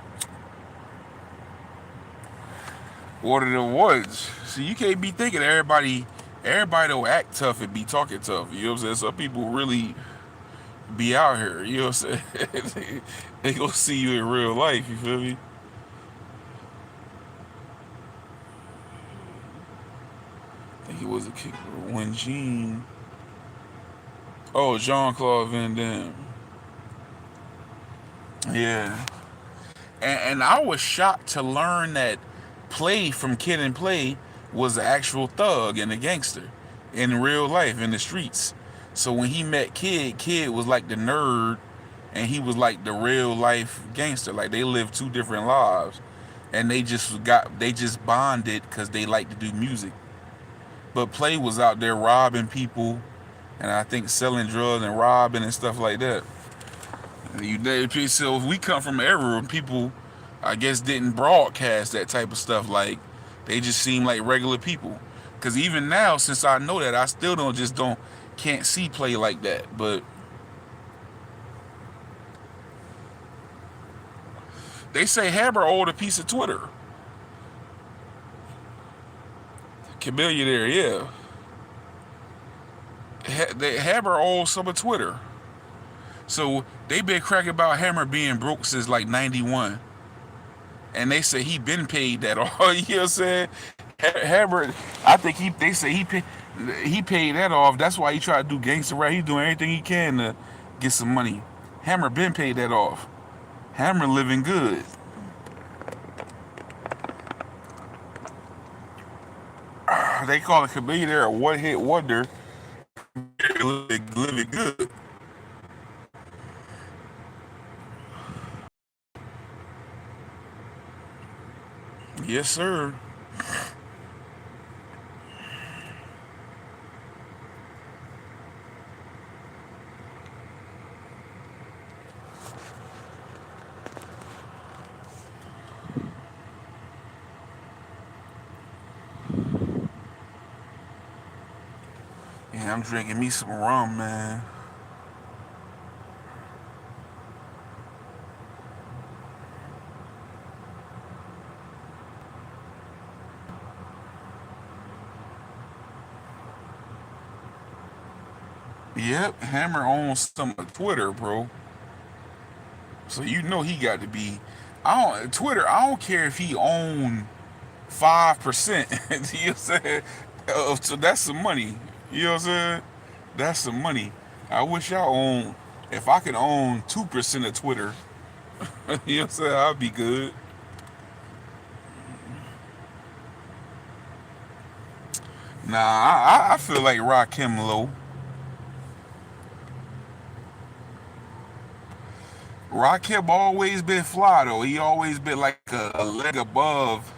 what it was. See, you can't be thinking everybody will act tough and be talking tough. You know what I'm saying? Some people really be out here. You know what I'm saying? they gonna see you in real life. You feel me? I think he was a kicker. When Gene. Oh, Jean Claude Van Damme. Yeah. And I was shocked to learn that Play from Kid and Play was an actual thug and a gangster in real life in the streets. So when he met Kid, Kid was like the nerd and he was like the real life gangster. Like they lived two different lives and they just bonded because they like to do music. But Play was out there robbing people and I think selling drugs and robbing and stuff like that. So if we come from an era where people, I guess, didn't broadcast that type of stuff. Like they just seem like regular people. Cause even now, since I know that, I still don't can't see Play like that. But they say Hammer owed a piece of Twitter. Chameleon, yeah. Hammer owed some of Twitter. So they been cracking about Hammer being broke since like '91. And they say he been paid that all. You know what I'm saying? Hammer, I think they say he paid that off. That's why he tried to do gangster rap. He's doing everything he can to get some money. Hammer been paid that off. Hammer living good. They call a comedian a one hit wonder. Living good. Yes, sir. Yeah, I'm drinking me some rum, man. Yep, Hammer owns some of Twitter, bro. So you know he got to be. I don't Twitter. I don't care if he owned 5%. You know what I'm saying? So that's some money. You know what I'm saying? That's some money. I wish I owned. If I could own 2% of Twitter, you know what I'm saying? I'd be good. Nah, I feel like Rakim low. Rakim always been fly though. He always been like a leg above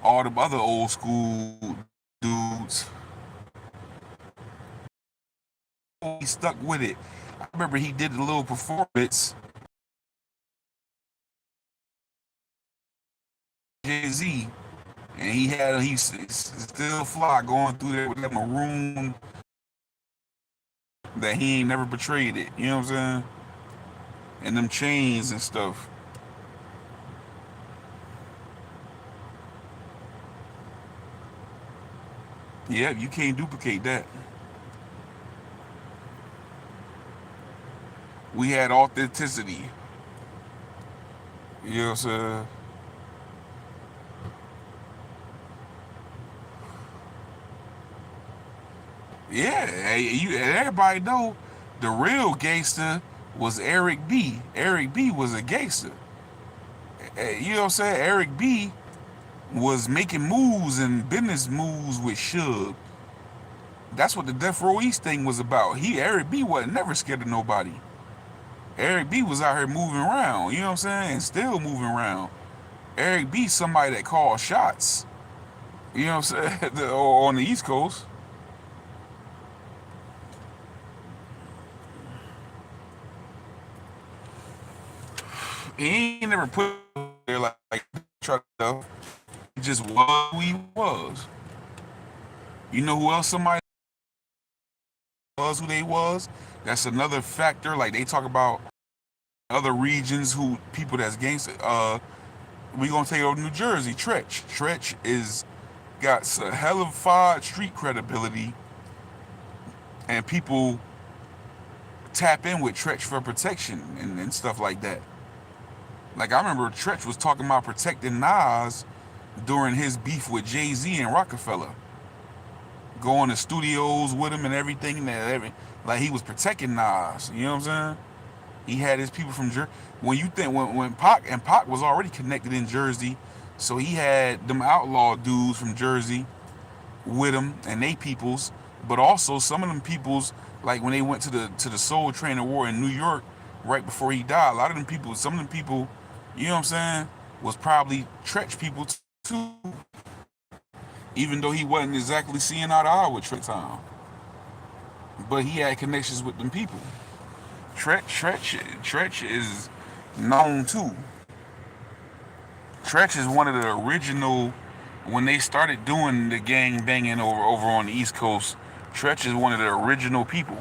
all the other old school dudes. He stuck with it. I remember he did a little performance. Jay-Z, and he's still fly going through there with that maroon that he ain't never betrayed it. You know what I'm saying? And them chains and stuff. Yeah, you can't duplicate that. We had authenticity. You know what I'm saying? Yeah, everybody know the real gangster was Eric B. Eric B was a gangster. You know what I'm saying? Eric B was making moves and business moves with Suge. That's what the Death Row East thing was about. Eric B wasn't never scared of nobody. Eric B was out here moving around, you know what I'm saying? And still moving around. Eric B somebody that called shots. You know what I'm saying? On the East Coast. He ain't never put there like truck stuff. He just was who he was. You know who else somebody was who they was? That's another factor. Like they talk about other regions who people that's gangster. We gonna take it over New Jersey. Tretch. Tretch is got a hell of street credibility, and people tap in with Tretch for protection and stuff like that. Like I remember Tretch was talking about protecting Nas during his beef with Jay-Z and Rockefeller. Going to studios with him and everything like he was protecting Nas. You know what I'm saying? He had his people from Jersey. When you think when Pac was already connected in Jersey, so he had them outlaw dudes from Jersey with him and they peoples, but also some of them peoples, like when they went to the Soul Train War in New York right before he died. A lot of them people, some of them people, you know what I'm saying, was probably Tretch people too, even though he wasn't exactly seeing eye to eye with Tretch time, but he had connections with them people. Tretch is known too. Tretch is one of the original. When they started doing the gang banging over on the East Coast, Tretch is one of the original people.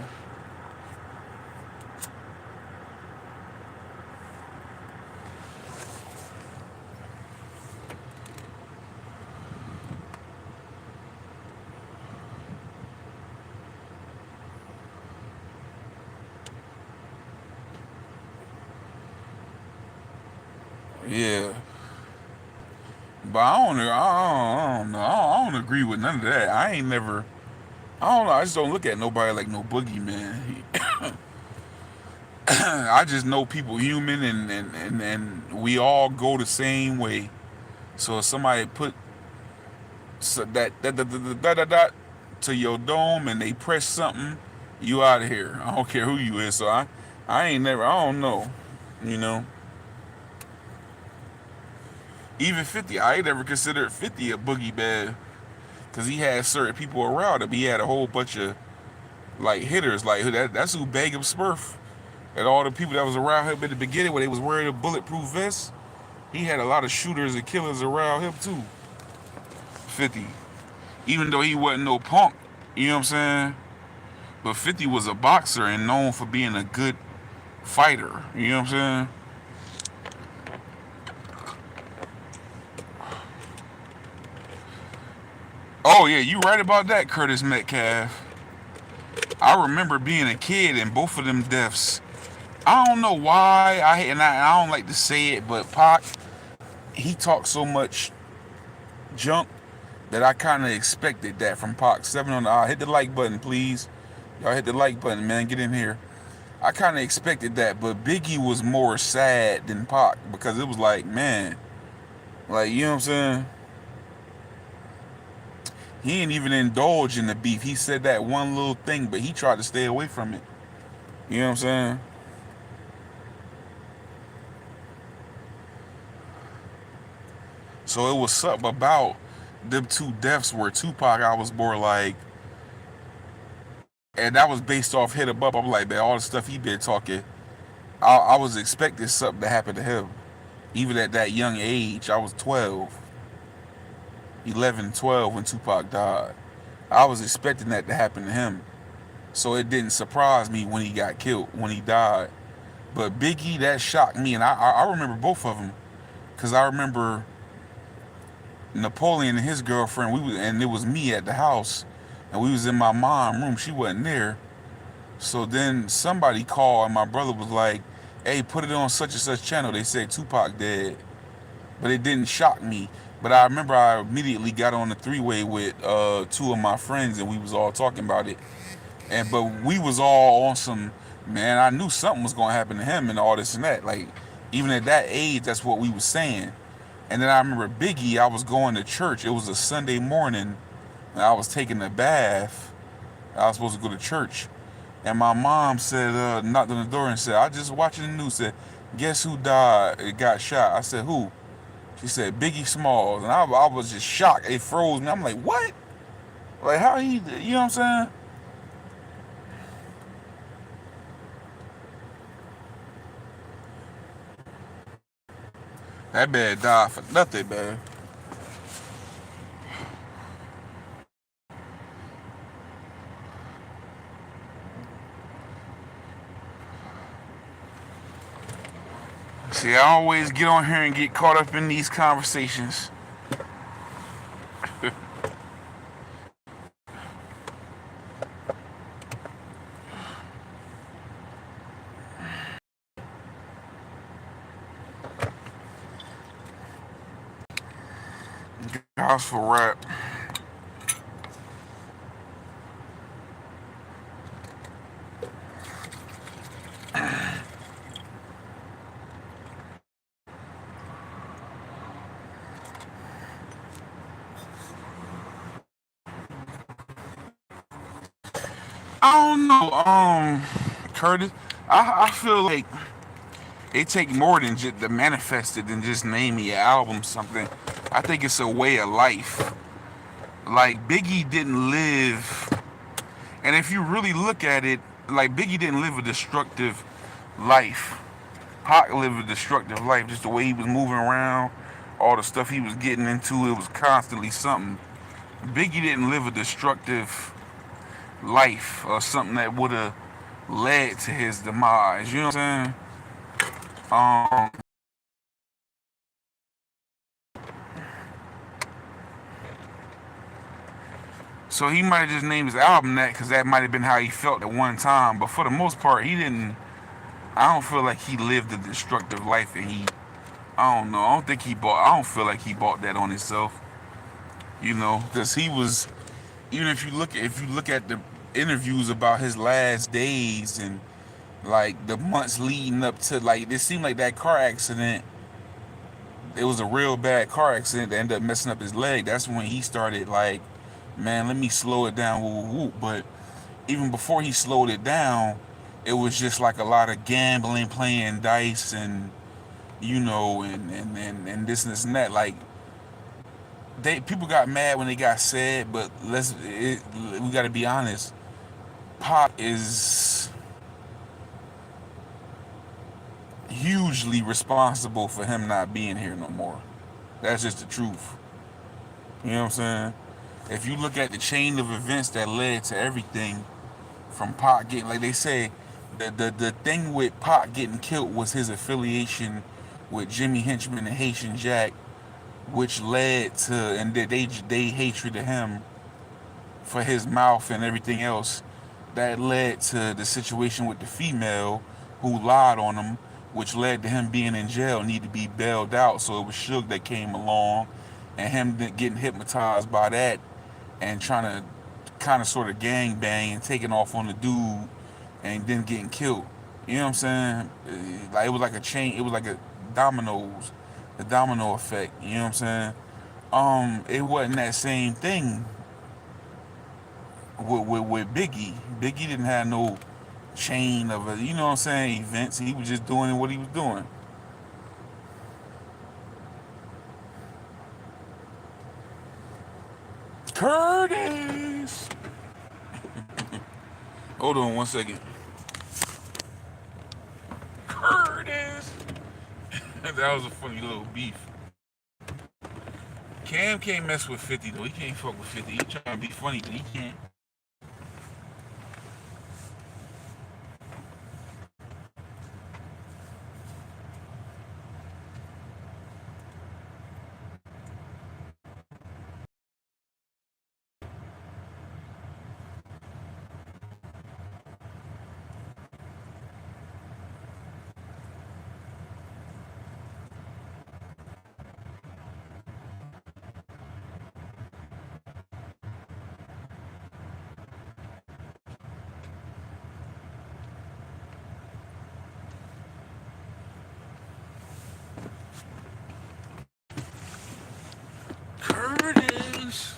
Yeah, but I don't agree with none of that. I ain't never. I don't know. I just don't look at nobody like no boogeyman. I just know people human and we all go the same way. So if somebody put that to your dome and they press something, you out of here. I don't care who you is. So I ain't never. I don't know. You know. Even 50, I ain't never considered 50 a boogie bad because he had certain people around him. He had a whole bunch of like hitters, like that's who Bag him Smurf and all the people that was around him in the beginning when they was wearing a bulletproof vest. He had a lot of shooters and killers around him too. 50, even though he wasn't no punk, you know what I'm saying? But 50 was a boxer and known for being a good fighter. You know what I'm saying? Oh yeah, you right about that, Curtis Metcalf. I remember being a kid and both of them deaths. I don't know why I don't like to say it, but Pac, he talked so much junk that I kind of expected that from Pac. 7 on the eye. Hit the like button, please. Y'all hit the like button, man. Get in here. I kind of expected that, but Biggie was more sad than Pac because it was like, man, like, you know what I'm saying? He ain't even indulge in the beef. He said that one little thing, but he tried to stay away from it. You know what I'm saying? So it was something about them two deaths where Tupac, I was more like, and that was based off Hit 'em Up. I'm like, man, all the stuff he been talking, I was expecting something to happen to him. Even at that young age, I was 12, 11, 12 when Tupac died. I was expecting that to happen to him. So it didn't surprise me when he got killed, when he died. But Biggie, that shocked me. And I remember both of them. Because I remember Napoleon and his girlfriend, and it was me at the house. And we was in my mom's room. She wasn't there. So then somebody called and my brother was like, hey, put it on such and such channel. They said Tupac dead. But it didn't shock me. But I remember I immediately got on the three-way with two of my friends and we was all talking about it. But we was all on some, man, I knew something was gonna happen to him and all this and that. Like, even at that age, that's what we was saying. And then I remember Biggie, I was going to church. It was a Sunday morning and I was taking a bath. I was supposed to go to church. And my mom said, knocked on the door and said, I just watching the news, said, guess who died? It got shot. I said, who? She said, Biggie Smalls. And I was just shocked. It froze me. I'm like, what? Like, how he, you know what I'm saying? That man died for nothing, man. See, I always get on here and get caught up in these conversations. Gospel rap. I don't know. Curtis, I feel like it take more than just to manifest it than just name your album something. I think it's a way of life. Like Biggie didn't live, and if you really look at it, like Biggie didn't live a destructive life. Pac lived a destructive life. Just the way he was moving around, all the stuff he was getting into, it was constantly something. Biggie didn't live a destructive life or something that would have led to his demise. You know what I'm saying? Um, so he might have just named his album that because that might have been how he felt at one time. But for the most part, he didn't. I don't feel like he lived a destructive life, and he. I don't know. I don't think he bought. I don't feel like he bought that on himself. You know, because he was. Even if you look at the interviews about his last days and like the months leading up to, like, it seemed like that car accident, it was a real bad car accident that ended up messing up his leg. That's when he started like, man, let me slow it down, whoop, whoop, whoop. But even before he slowed it down, it was just like a lot of gambling, playing dice, and and this and this and that. Like, people got mad when they got sad, but we got to be honest. Pac is hugely responsible for him not being here no more. That's just the truth. You know what I'm saying? If you look at the chain of events that led to everything from Pac getting, like they say, the thing with Pac getting killed was his affiliation with Jimmy Henchman and Haitian Jack, which led to, and they hatred of him for his mouth and everything else. That led to the situation with the female who lied on him, which led to him being in jail, need to be bailed out. So it was Suge that came along, and him getting hypnotized by that, and trying to kind of sort of gang bang and taking off on the dude, and then getting killed. You know what I'm saying? Like, it was like a chain. It was like the domino effect. You know what I'm saying? It wasn't that same thing with Biggie. Biggie didn't have no chain of you know what I'm saying, events. He was just doing what he was doing. Curtis! Hold on 1 second. Curtis! That was a funny little beef. Cam can't mess with 50 though. He can't fuck with 50. He trying to be funny, but he can't. Curtis!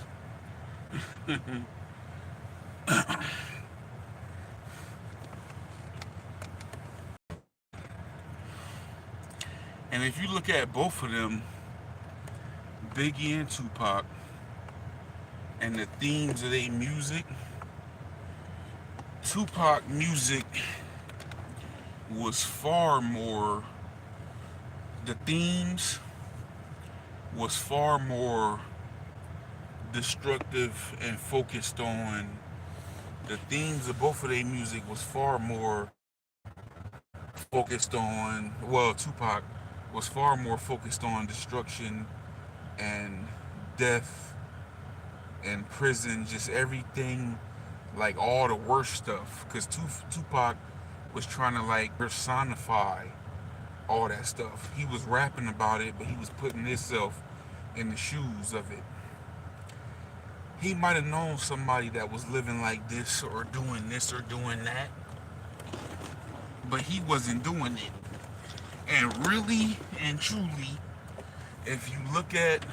And if you look at both of them, Biggie and Tupac, and the themes of their music, Tupac music was far more, the themes was far more destructive and focused on, the themes of both of their music was far more focused on, well, Tupac was far more focused on destruction and death and prison, just everything, like all the worst stuff. Because Tupac was trying to like personify all that stuff. He was rapping about it, but he was putting himself in the shoes of it. He might have known somebody that was living like this or doing that, but he wasn't doing it. And really and truly, if you look at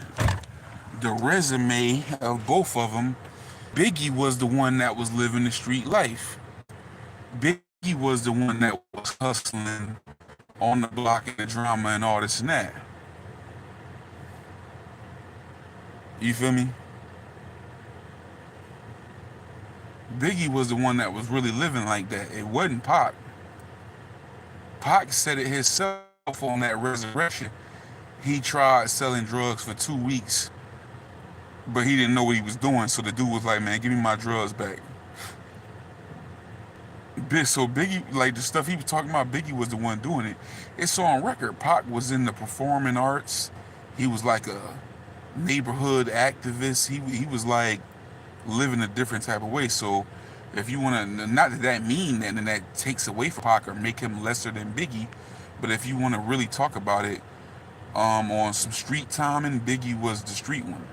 the resume of both of them, Biggie was the one that was living the street life. Biggie was the one that was hustling on the block and the drama and all this and that. You feel me? Biggie was the one that was really living like that. It wasn't Pac. Pac said it himself on that resurrection. He tried selling drugs for 2 weeks, but he didn't know what he was doing. So the dude was like, "Man, give me my drugs back." So Biggie, like the stuff he was talking about, Biggie was the one doing it. It's on record. Pac was in the performing arts. He was like a neighborhood activist. He was like living a different type of way. So if you want to, not that that mean that and that takes away from Pac or make him lesser than Biggie, but if you want to really talk about it, on some street timing, Biggie was the street one.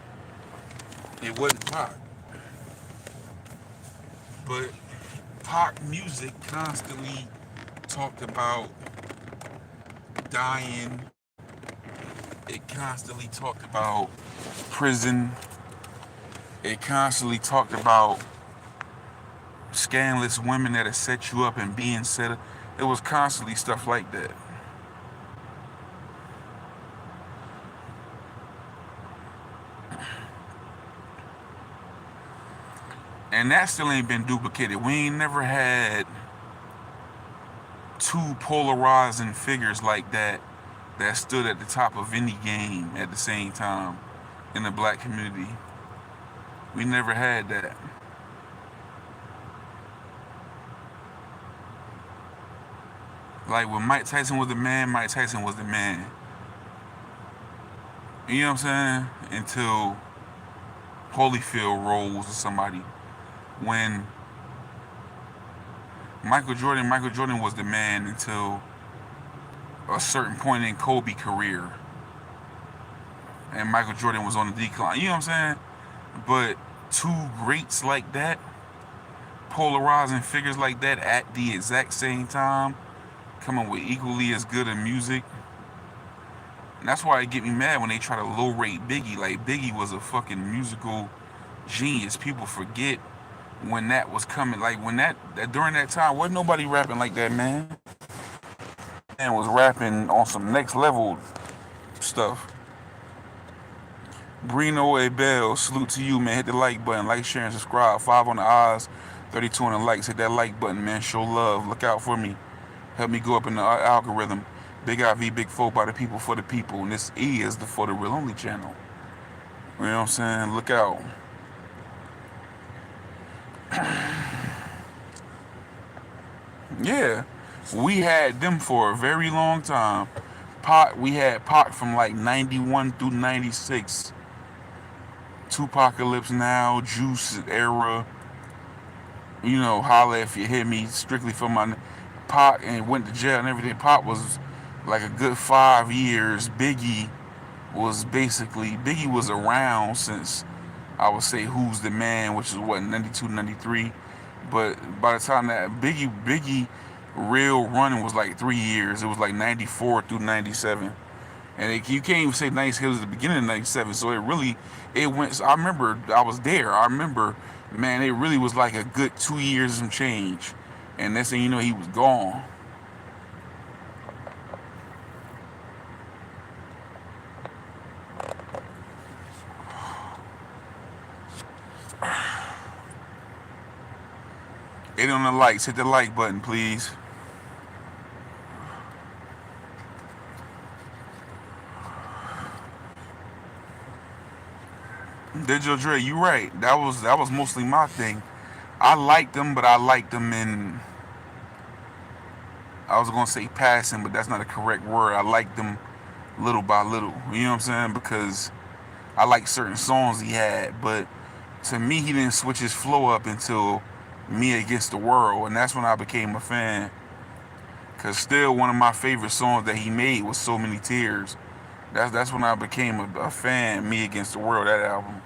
It wasn't Pac, but Pac music constantly talked about dying. It constantly talked about prison. It constantly talked about scandalous women that have set you up and being set up. It was constantly stuff like that. And that still ain't been duplicated. We ain't never had two polarizing figures like that that stood at the top of any game at the same time in the black community. We never had that. Like when Mike Tyson was the man, Mike Tyson was the man. You know what I'm saying? Until Holyfield rolls or somebody. When Michael Jordan was the man until a certain point in Kobe career. And Michael Jordan was on the decline. You know what I'm saying? But two greats like that, polarizing figures like that at the exact same time, coming with equally as good of music. And that's why it get me mad when they try to low rate Biggie. Like Biggie was a fucking musical genius. People forget when that was coming. Like when that during that time, wasn't nobody rapping like that, man. Man was rapping on some next level stuff. Brino A. Bell, salute to you, man. Hit the like button, like, share, and subscribe. 5 on the eyes, 32 on the likes. Hit that like button, man. Show love. Look out for me. Help me go up in the algorithm. Big IV, Big Four by the people for the people. And this is the For the Real Only channel. You know what I'm saying? Look out. Yeah. We had them for a very long time. We had Pac from like 91 through 96. Tupacalypse Now, Juice Era, Holla If You Hit Me, strictly for my Pac, and went to jail and everything. Pac was like a good 5 years. Biggie was around since I would say Who's the Man, which is what, 92, 93. But by the time that Biggie real running was like 3 years. It was like 94 through 97. And you can't even say 96 was the beginning of 97. So it went. So I remember I was there. I remember, man, it really was like a good 2 years and some change. And next thing you know, he was gone. Hit on the likes. Hit the like button, please. Digital Dre, you right. That was mostly my thing. I liked them, but I liked them in. I was gonna say passing, but that's not a correct word. I liked them little by little. You know what I'm saying? Because I like certain songs he had, but to me, he didn't switch his flow up until Me Against the World, and that's when I became a fan. Cause still one of my favorite songs that he made was So Many Tears. That's when I became a fan. Me Against the World, that album.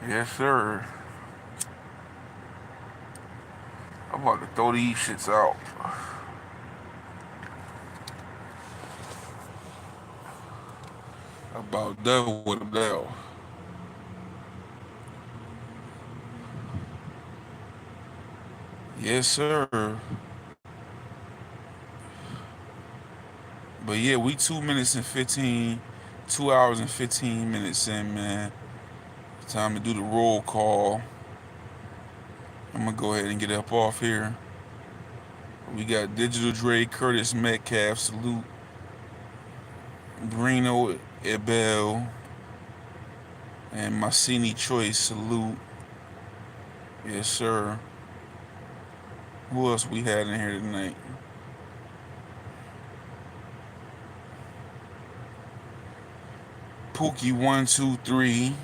Yes, sir. I'm about to throw these shits out. About double with a bell. Yes, sir. But yeah, we 2 hours and 15 minutes in, man. Time to do the roll call. I'm gonna go ahead and get up off here. We got Digital Dre, Curtis Metcalf, salute. Brino Ebel and Massini Choice, salute. Yes, sir. Who else we had in here tonight? Pookie123.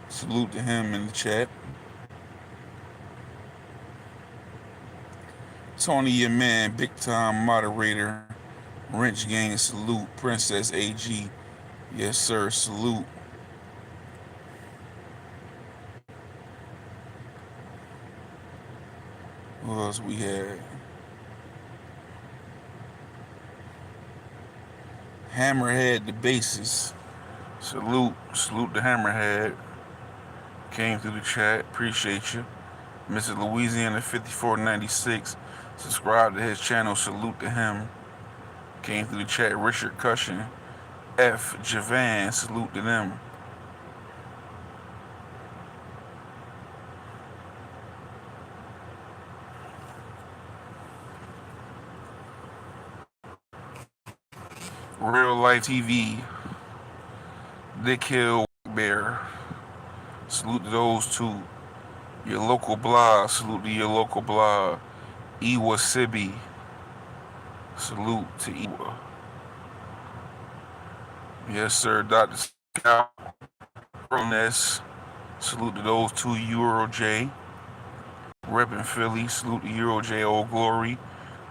Salute to him in the chat. Tony, your man, big time moderator. Wrench Gang, salute. Princess AG, yes sir, salute. Who else we had? Hammerhead, the bassist. Salute to Hammerhead. Came through the chat, appreciate you. Mr. Louisiana 5496, subscribe to his channel, salute to him. Came through the chat. Richard Cushion, F. Javan, salute to them. Real Life TV, Dick Hill Bear, salute to those two. Your local blog, salute to your local blog. Iwa Sibi, salute to Iwa. Yes sir, Dr. Scout Ness, salute to those two. Euro J, reppin' Philly, salute to Euro J, Old Glory,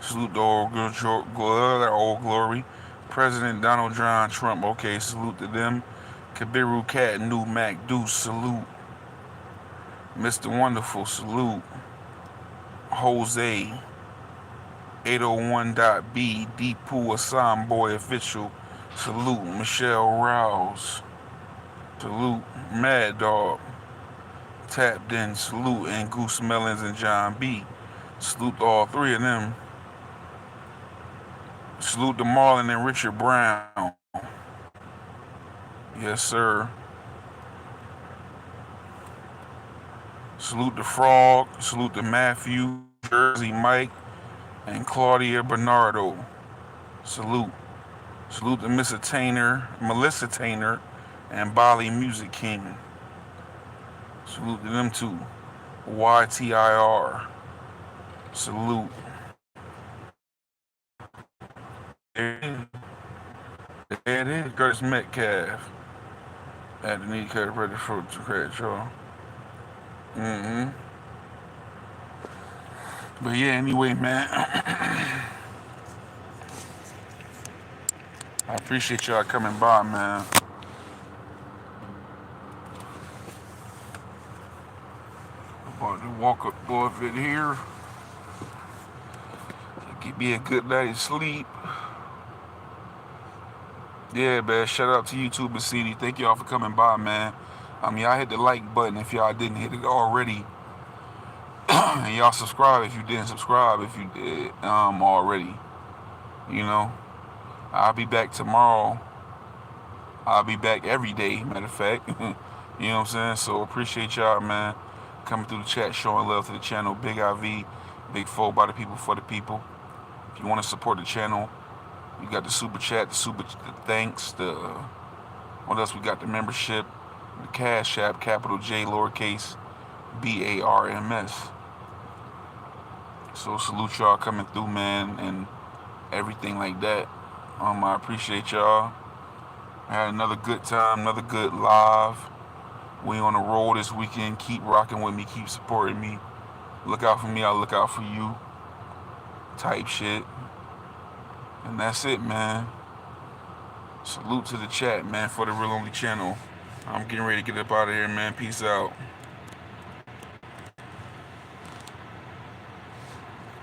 salute to Old Glory. President Donald John Trump, okay, salute to them. Kabiru Cat, New Mac Deuce, salute. Mr. Wonderful, salute. Jose, 801.B, Deepu Assam Boy Official, salute. Michelle Rouse, salute. Mad Dog, Tapped In, salute. And Goose Melons and John B, salute to all three of them. Salute to Marlon and Richard Brown. Yes, sir. Salute to Frog. Salute to Matthew, Jersey Mike, and Claudia Bernardo. Salute. Salute to Melissa Tainer, and Bali Music King. Salute to them too. YTIR. Salute. There it is. Curtis Metcalf. At the need credit for credit, y'all. But yeah, anyway, man. I appreciate y'all coming by, man. About to walk up off it here. Give me a good night's sleep. Yeah, man. Shout out to YouTube and CD. Thank y'all for coming by, man. Y'all hit the like button if y'all didn't hit it already. And y'all subscribe if you didn't subscribe if you did already. You know, I'll be back tomorrow. I'll be back every day, matter of fact. You know what I'm saying? So appreciate y'all, man, coming through the chat, showing love to the channel. Big IV, Big Four by the people for the people. If you want to support the channel, you got the super chat, the thanks, what else we got? The membership, the Cash App, capital J, lowercase BARMS. So salute y'all coming through, man, and everything like that. I appreciate y'all. I had another good time, another good live. We on the road this weekend. Keep rocking with me, keep supporting me. Look out for me, I'll look out for you. Type shit. And that's it, man. Salute to the chat, man, for the Real Only channel. I'm getting ready to get up out of here, man. Peace out.